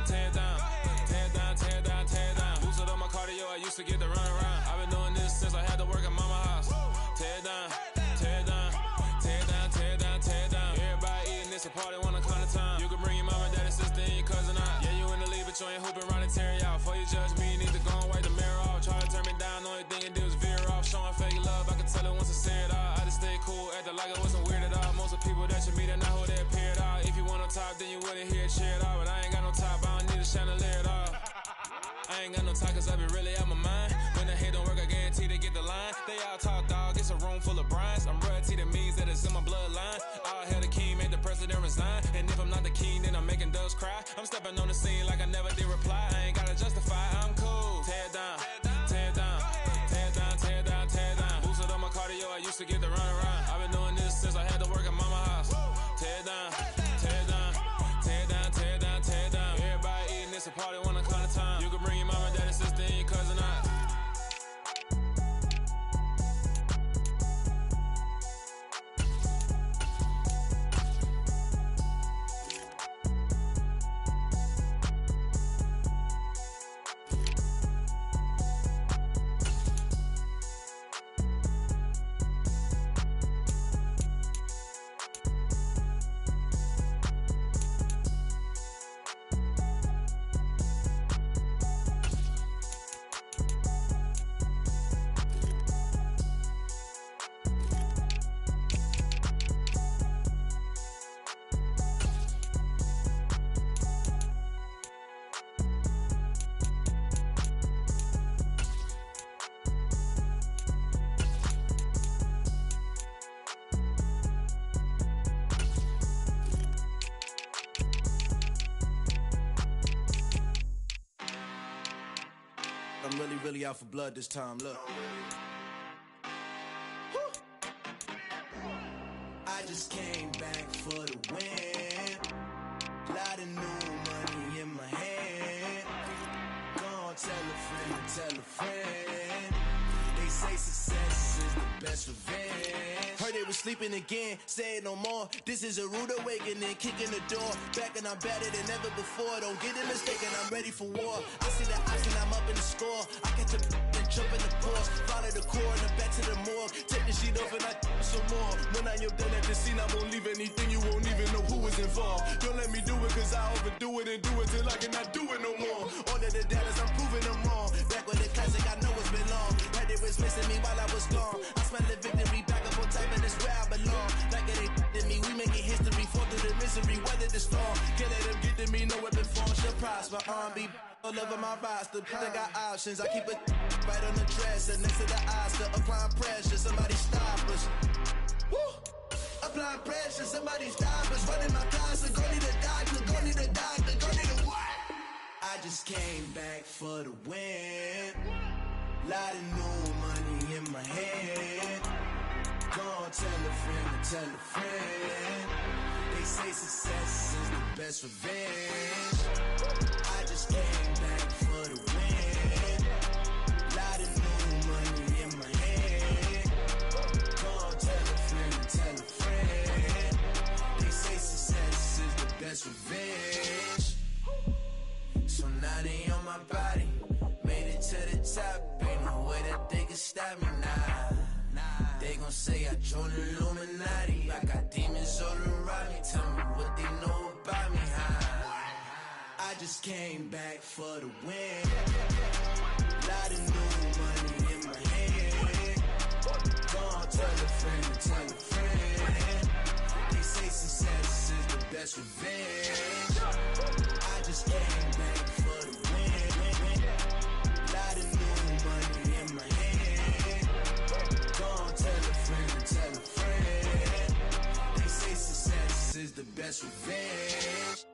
S7: tear it down, tear it down, tear it down, tear it down. Boosted up my cardio, I used to get to run around. I've been doing this since I had to work at mama house. Tear it down, tear it down, tear it down, tear it down, tear it down. Everybody eating this a party one o'clock of time. You can bring your mama, daddy, sister, and your cousin out. Yeah, you in the lead, but you ain't hooping around and tear it out. Before you judge me, you need to go and wipe the mirror off. Try to turn me down, only thing you do is veer off. Showing fake love, I can tell it once I say it all. I just stay cool, acting like I wasn't weird at all. Most of the people that you meet are not who they appear at all. If you want on top, then you wouldn't hear it cheer at all. But I ain't got no top, I don't need a chandelier at all. I ain't got no talk cause I be really out my mind. When the hate don't work, I guarantee they get the line. They all talk dog, it's a room full of brines. I'm royalty, that means that it's in my bloodline. All hail the king, make the president resign. And if I'm not the king, then I'm making doves cry. I'm stepping on the scene like I never did reply. I ain't gotta justify, I'm cool. Tear it down, tear it down, tear it down, tear it down, tear it down. Boosted up my cardio, I used to get to run around. I've been doing this since I had to work at mama house. Tear it down, tear it down, tear it down, tear it down, tear it down. Everybody eating this a party one o'clock of time. You can bring your mama, daddy, sister, and your cousin out.
S8: I'm really out for blood this time, look. I just came back for the win. Lot of new money in my hand. Gonna tell a friend. They say success is the best revenge. Heard they was sleeping again, say it no more. This is a rude awakening, kicking the door. Back and I'm better than ever before. Don't get it mistaken, I'm ready for war. I see the option, I'm up in the score. I catch a and jump in the course. Follow the core and the back to the morgue. Take the sheet off and I some more. When I am done at the scene, I won't leave anything. You won't even know who was involved. Don't let me do it cause I overdo it and do it till I cannot do it no more. All of the doubters, I'm proving them wrong. Back with the classic, I know it's been long. Heard it was missing me while I was gone. I smell the victory back up on top and it's where I belong. Like it ain't to me, we making history. Fall through the misery, weather the storm. Can't let them get to me, no weapon form should prosper. R&B all over my roster. I got options, I keep it right on the dresser. Next to the Oscar, applying pressure. Somebody stop us. Woo! Applying pressure, somebody stop us. Running my closet, go need a doctor, go need a doctor, go need a what? I just came back for the win. Lot of new money in my hand. Gonna tell a friend. They say success is the best revenge. I just came back for the win. Lot of new money in my hand. Gonna tell a friend. They say success is the best revenge. So now they on my body. Made it to the top. Ain't no way that they can stop me now. They gon' say I joined the Illuminati. I got demons all around me. Tell me what they know about me, huh? I just came back for the win. Lot of new money in my hand. Gonna tell a friend. They say success is the best revenge. I just came back for the win. Lot of new money in my hand. Gonna tell a friend. They say success is the best. that's revenge.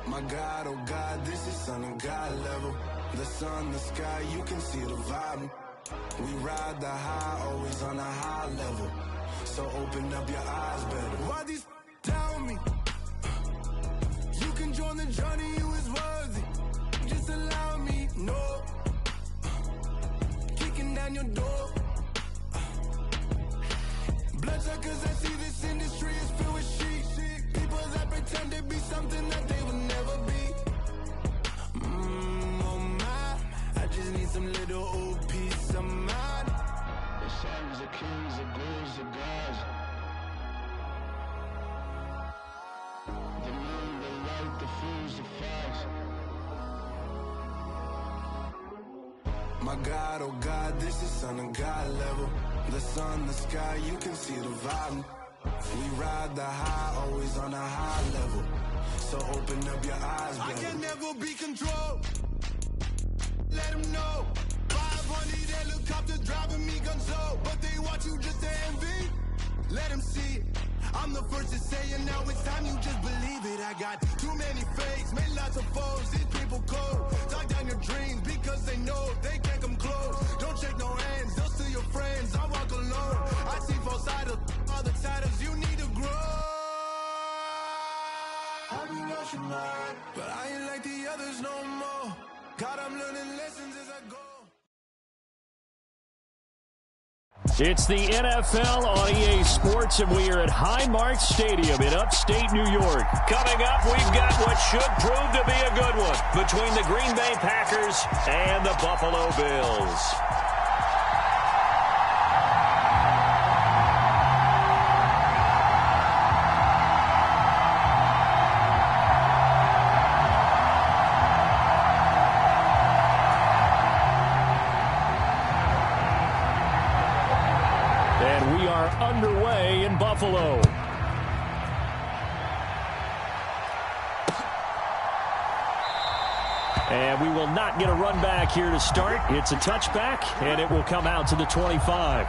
S8: My God, oh God, this is Son of God level. The sun, the sky, you can see the vibe. We ride the high, always on a high level. So open up your eyes better. Why these tell me? You can join the journey, you is worthy. Just allow me, no. Kicking down your door. Bloodsuckers, I see this industry is filled with sheep. People that pretend to be something that they will never be. Oh my, I just need some little old peace of mind. The sons, the kings, the ghouls, the gods. The moon, the light, the fools, the facts. My God, oh God, this is Son of God level. The sun, the sky, you can see the vibe. We ride the high, always on a high level. So open up your eyes, baby. I can never be controlled. Let them know. 500 helicopters driving me gonzo. But they want you just to envy. Let them see it. I'm the first to say it, now it's time you just believe it. I got too many fakes, made lots of foes. These people cold. Talk down your dreams because they know they can't come close. Don't shake no hands, they'll steal your friends. I walk alone. I see false idols, other titles. You need to grow. I've been rushing mine, but I ain't like the others no more. God, I'm learning lessons as I go.
S4: It's the NFL on EA Sports, and we are at Highmark Stadium in upstate New York.
S1: Coming up, we've got what should prove to be a good one between the Green Bay Packers and the Buffalo Bills.
S4: Underway in Buffalo. And we will not get a run back here to start. It's a touchback, and it will come out to the 25.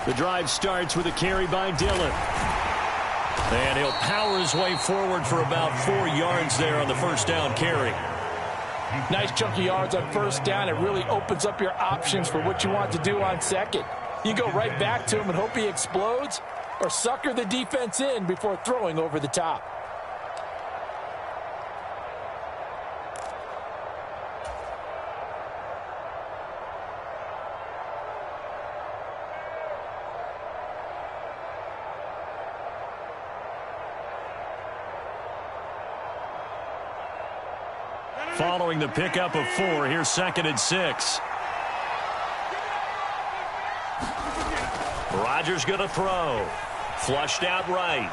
S4: The drive starts with a carry by Dillon. And he'll power his way forward for about 4 yards there on the first down carry.
S3: Nice chunky yards on first down. It really opens up your options for what you want to do on second. You go right back to him and hope he explodes, or sucker the defense in before throwing over the top.
S1: Following the pickup of 4, here's 2nd and 6. Rodgers going to throw. Flushed out right.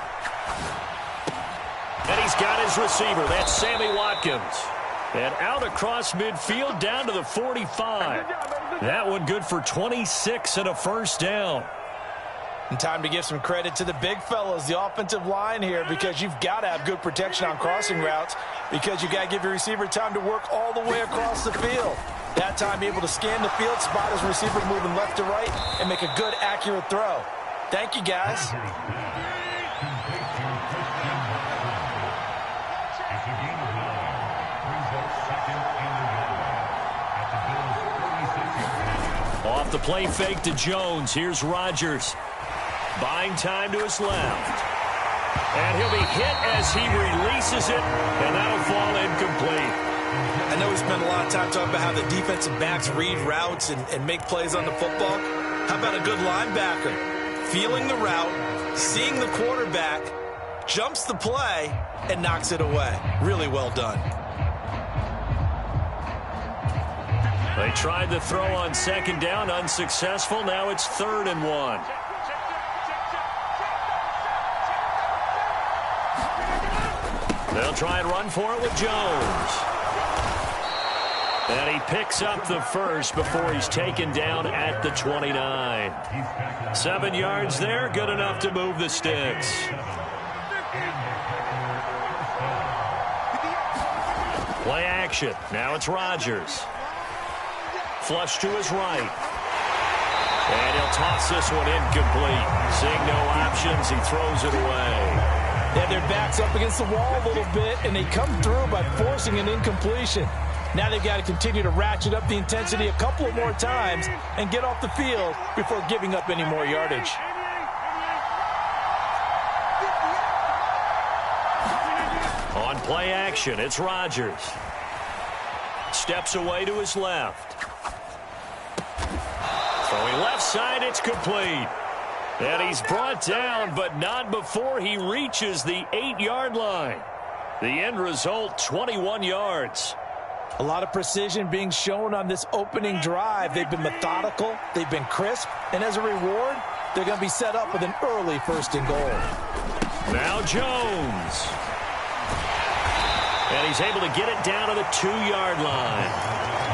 S1: And he's got his receiver. That's Sammy Watkins. And out across midfield down to the 45. That one good for 26 and a first down.
S2: And time to give some credit to the big fellas, the offensive line here, because you've got to have good protection on crossing routes, because you got to give your receiver time to work all the way across the field. That time, be able to scan the field, spot his receiver moving left to right, and make a good, accurate throw. Thank you, guys.
S1: Off the play fake to Jones. Here's Rodgers. Buying time to his left. And he'll be hit as he releases it, and that'll fall incomplete.
S2: I know we spent a lot of time talking about how the defensive backs read routes and make plays on the football. How about a good linebacker? Feeling the route, seeing the quarterback, jumps the play, and knocks it away. Really well done.
S1: They tried to throw on second down, unsuccessful. Now it's 3rd and 1. They'll try and run for it with Jones. And he picks up the first before he's taken down at the 29. 7 yards there, good enough to move the sticks. Play action. Now it's Rodgers. Flush to his right. And he'll toss this one incomplete. Seeing no options, he throws it away.
S3: Yeah, their back's up against the wall a little bit, and they come through by forcing an incompletion. Now they've got to continue to ratchet up the intensity a couple of more times and get off the field before giving up any more yardage.
S1: On play action, it's Rodgers. Steps away to his left. Throwing left side, it's complete. And he's brought down, but not before he reaches the 8-yard line. The end result, 21 yards.
S3: A lot of precision being shown on this opening drive. They've been methodical, they've been crisp, and as a reward, they're going to be set up with an early 1st and goal.
S1: Now Jones. And he's able to get it down to the 2-yard line.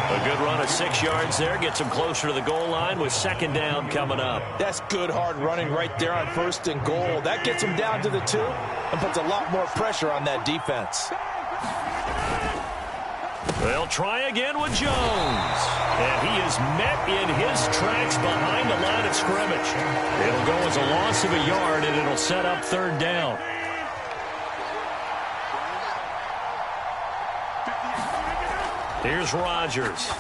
S1: A good run of 6 yards there. Gets him closer to the goal line with 2nd down coming up.
S3: That's good hard running right there on 1st and goal. That gets him down to the 2 and puts a lot more pressure on that defense.
S1: They'll try again with Jones. And he is met in his tracks behind the line of scrimmage. It'll go as a loss of a yard, and it'll set up 3rd down. Here's Rodgers.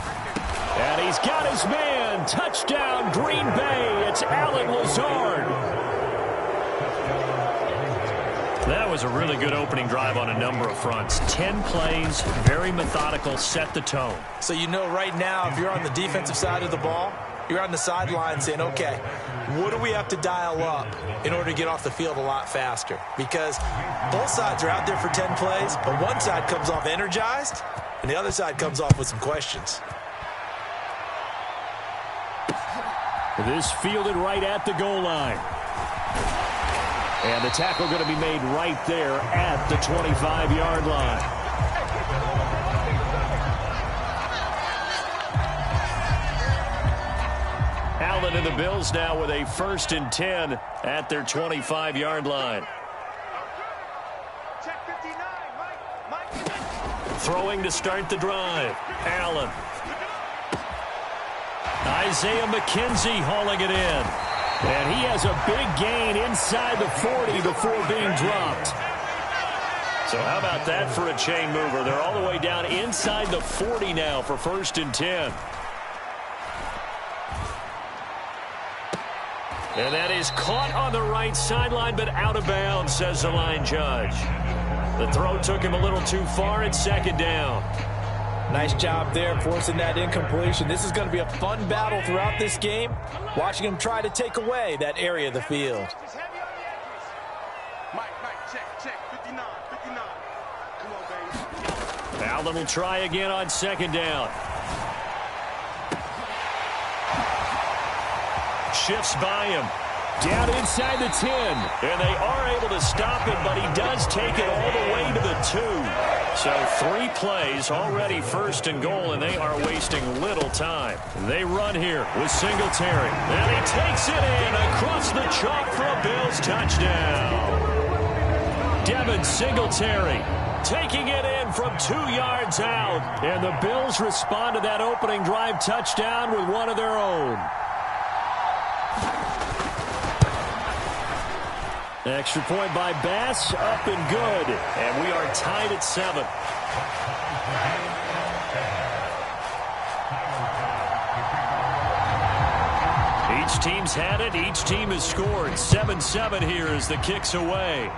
S1: And he's got his man. Touchdown, Green Bay. It's Allen Lazard. That was a really good opening drive on a number of fronts. 10 plays, very methodical, set the tone.
S3: So you know right now, if you're on the defensive side of the ball, you're on the sideline saying, okay, what do we have to dial up in order to get off the field a lot faster? Because both sides are out there for 10 plays, but one side comes off energized, and the other side comes off with some questions.
S4: This fielded right at the goal line. And the tackle going to be made right there at the 25-yard line. Allen and the Bills now with a 1st and 10 at their 25-yard line. Throwing to start the drive. Allen. Isaiah McKenzie hauling it in. And he has a big gain inside the 40 before being dropped. So how about that for a chain mover? They're all the way down inside the 40 now for 1st and 10. And that is caught on the right sideline, but out of bounds, says the line judge. The throw took him a little too far. It's 2nd down.
S3: Nice job there forcing that incompletion. This is going to be a fun battle throughout this game, watching him try to take away that area of the field.
S1: Allen will try again on 2nd down. Shifts by him. Down inside the 10. And they are able to stop him, but he does take it all the way to the 2. So 3 plays, already 1st and goal, and they are wasting little time. They run here with Singletary. And he takes it in across the chalk for a Bills touchdown. Devin Singletary taking it in from 2 yards out. And the Bills respond to that opening drive touchdown with one of their own. Extra point by Bass, up and good. And we are tied at 7. Each team's had it. Each team has scored. 7-7 here as the kick's away.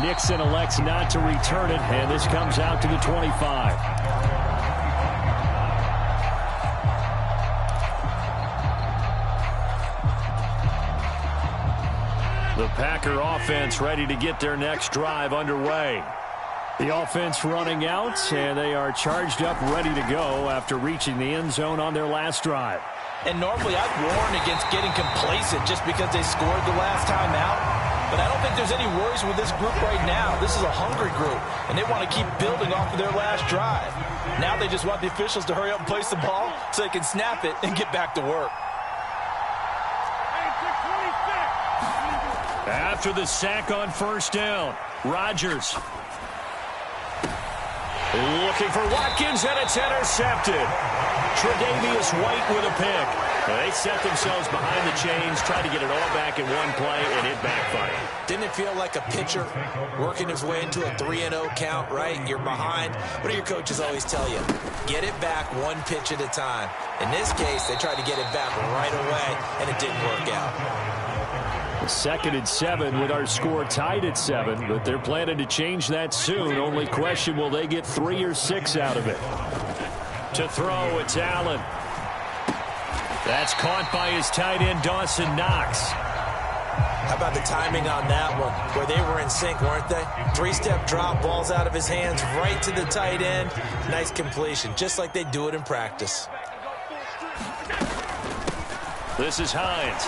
S4: Nixon elects not to return it, and this comes out to the 25. The Packer offense ready to get their next drive underway. The offense running out, and they are charged up, ready to go after reaching the end zone on their last drive.
S3: And normally I'd warn against getting complacent just because they scored the last time out. But I don't think there's any worries with this group right now. This is a hungry group, and they want to keep building off of their last drive. Now they just want the officials to hurry up and place the ball so they can snap it and get back to work.
S1: After the sack on first down, Rodgers looking for Watkins, and it's intercepted. Tre'Davious White with a pick. They set themselves behind the chains, tried to get it all back in one play, and it backfired.
S3: Didn't it feel like a pitcher working his way into a 3-0 count, right? You're behind. What do your coaches always tell you? Get it back one pitch at a time. In this case, they tried to get it back right away, and it didn't work out.
S4: 2nd and 7 with our score tied at 7, but they're planning to change that soon. Only question, will they get 3 or 6 out of it? To throw, it's Allen. That's caught by his tight end, Dawson Knox.
S3: How about the timing on that one, where they were in sync, weren't they? 3-step drop, balls out of his hands, right to the tight end. Nice completion, just like they do it in practice.
S1: This is Hines.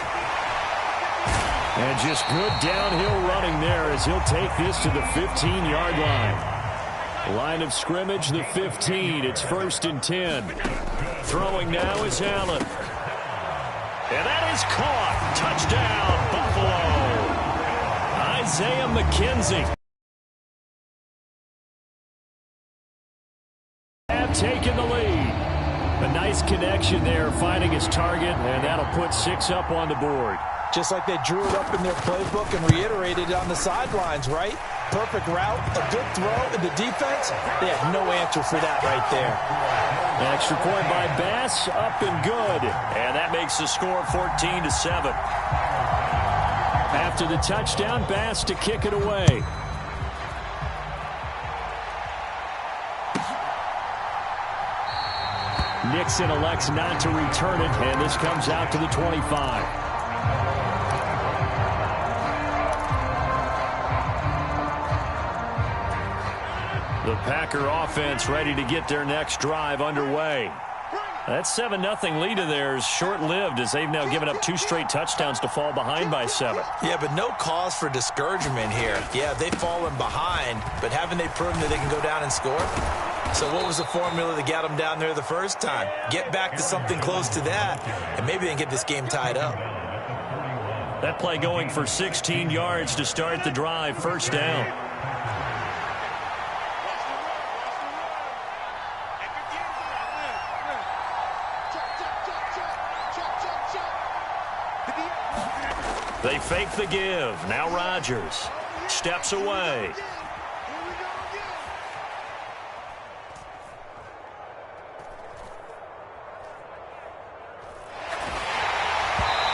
S4: And just good downhill running there as he'll take this to the 15-yard line. Line of scrimmage, the 15. It's 1st and 10. Throwing now is Allen. And that is caught. Touchdown, Buffalo. Isaiah McKenzie. Have taken the lead. A nice connection there, finding his target, and that'll put 6 up on the board.
S3: Just like they drew it up in their playbook and reiterated it on the sidelines, right? Perfect route, a good throw, and the defense, they had no answer for that right there.
S4: An extra point by Bass, up and good.
S1: And that makes the score 14-7.
S4: After the touchdown, Bass to kick it away. Nixon elects not to return it, and this comes out to the 25. The Packer offense ready to get their next drive underway. That 7-0 lead of theirs short-lived as they've now given up 2 straight touchdowns to fall behind by 7.
S3: Yeah, but no cause for discouragement here. Yeah, they've fallen behind, but haven't they proven that they can go down and score? So what was the formula that got them down there the first time? Get back to something close to that, and maybe they can get this game tied up.
S1: That play going for 16 yards to start the drive. 1st down. They fake the give. Now Rodgers steps away.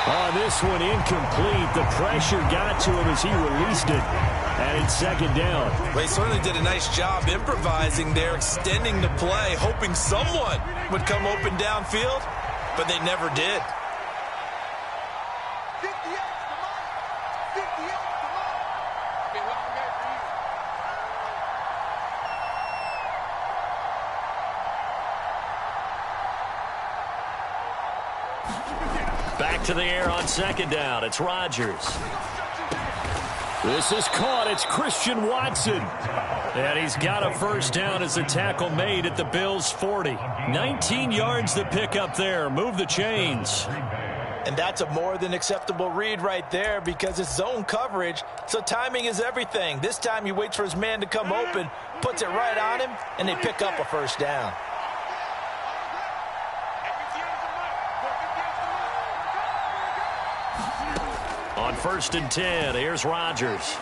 S4: On this one, incomplete. The pressure got to him as he released it. And it's 2nd down.
S2: Well, he certainly did a nice job improvising there, extending the play, hoping someone would come open downfield, but they never did.
S1: Back to the air on 2nd down. It's Rodgers.
S4: This is caught. It's Christian Watson.
S1: And he's got a 1st down as the tackle made at the Bills' 40. 19 yards to pick up there. Move the chains.
S3: And that's a more than acceptable read right there because it's zone coverage, so timing is everything. This time he waits for his man to come open, puts it right on him, and they pick up a 1st down.
S1: On 1st and 10, here's Rodgers.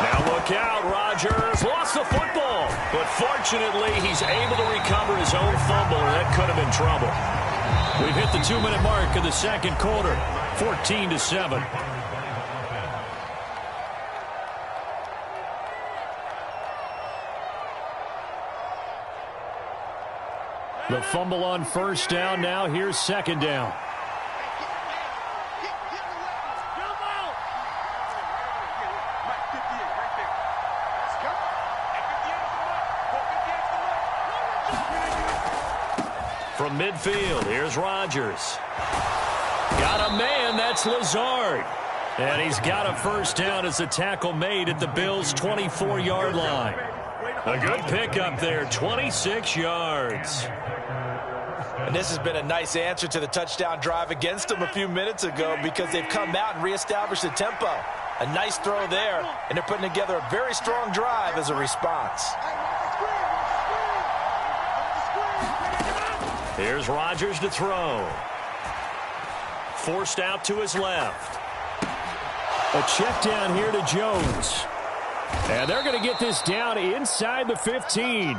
S1: Now look out, Rodgers lost the football. But fortunately, he's able to recover his own fumble, and that could have been trouble. We've hit the 2-minute mark of the 2nd quarter, 14-7.
S4: The fumble on first down. Now here's second down. From midfield, here's Rodgers. Got a man, that's Lazard. And he's got a first down as the tackle made at the Bills' 24-yard line. A good pickup there, 26 yards.
S2: And this has been a nice answer to the touchdown drive against them a few minutes ago because they've come out and reestablished the tempo. A nice throw there, and they're putting together a very strong drive as a response.
S1: Here's Rodgers to throw. Forced out to his left.
S4: A check down here to Jones. And they're going to get this down inside the 15.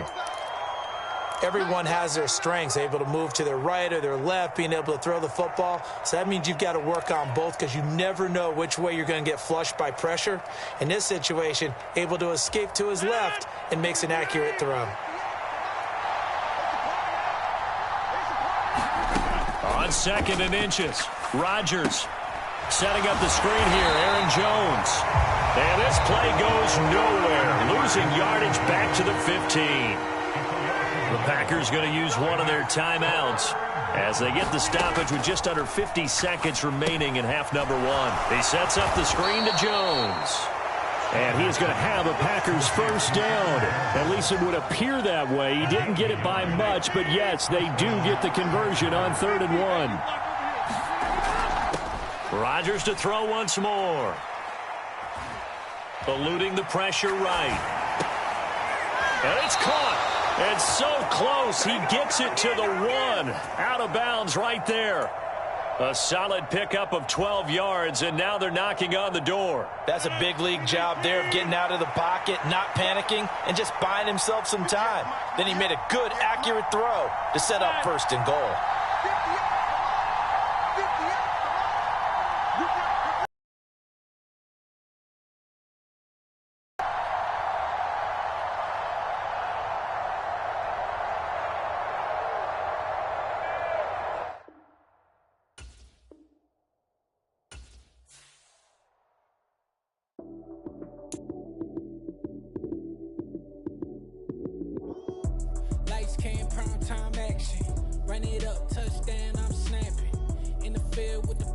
S3: Everyone has their strengths, able to move to their right or their left, being able to throw the football. So that means you've got to work on both because you never know which way you're going to get flushed by pressure. In this situation, able to escape to his left and makes an accurate throw.
S1: On second and inches, Rodgers setting up the screen here, Aaron Jones. And this play goes nowhere, losing yardage back to the 15. The Packers going to use one of their timeouts as they get the stoppage with just under 50 seconds remaining in half number one. He sets up the screen to Jones.
S4: And he is going to have a Packers first down. At least it would appear that way. He didn't get it by much, but yes, they do get the conversion on 3rd and 1.
S1: Rodgers to throw once more. Eluding the pressure right. And it's caught. It's so close. He gets it to the 1. Out of bounds right there. A solid pickup of 12 yards, and now they're knocking on the door.
S2: That's a big league job there of getting out of the pocket, not panicking, and just buying himself some time. Then he made a good, accurate throw to set up 1st and goal.
S8: Lights, cam, prime time action. Run it up, touchdown, I'm snapping. In the field with the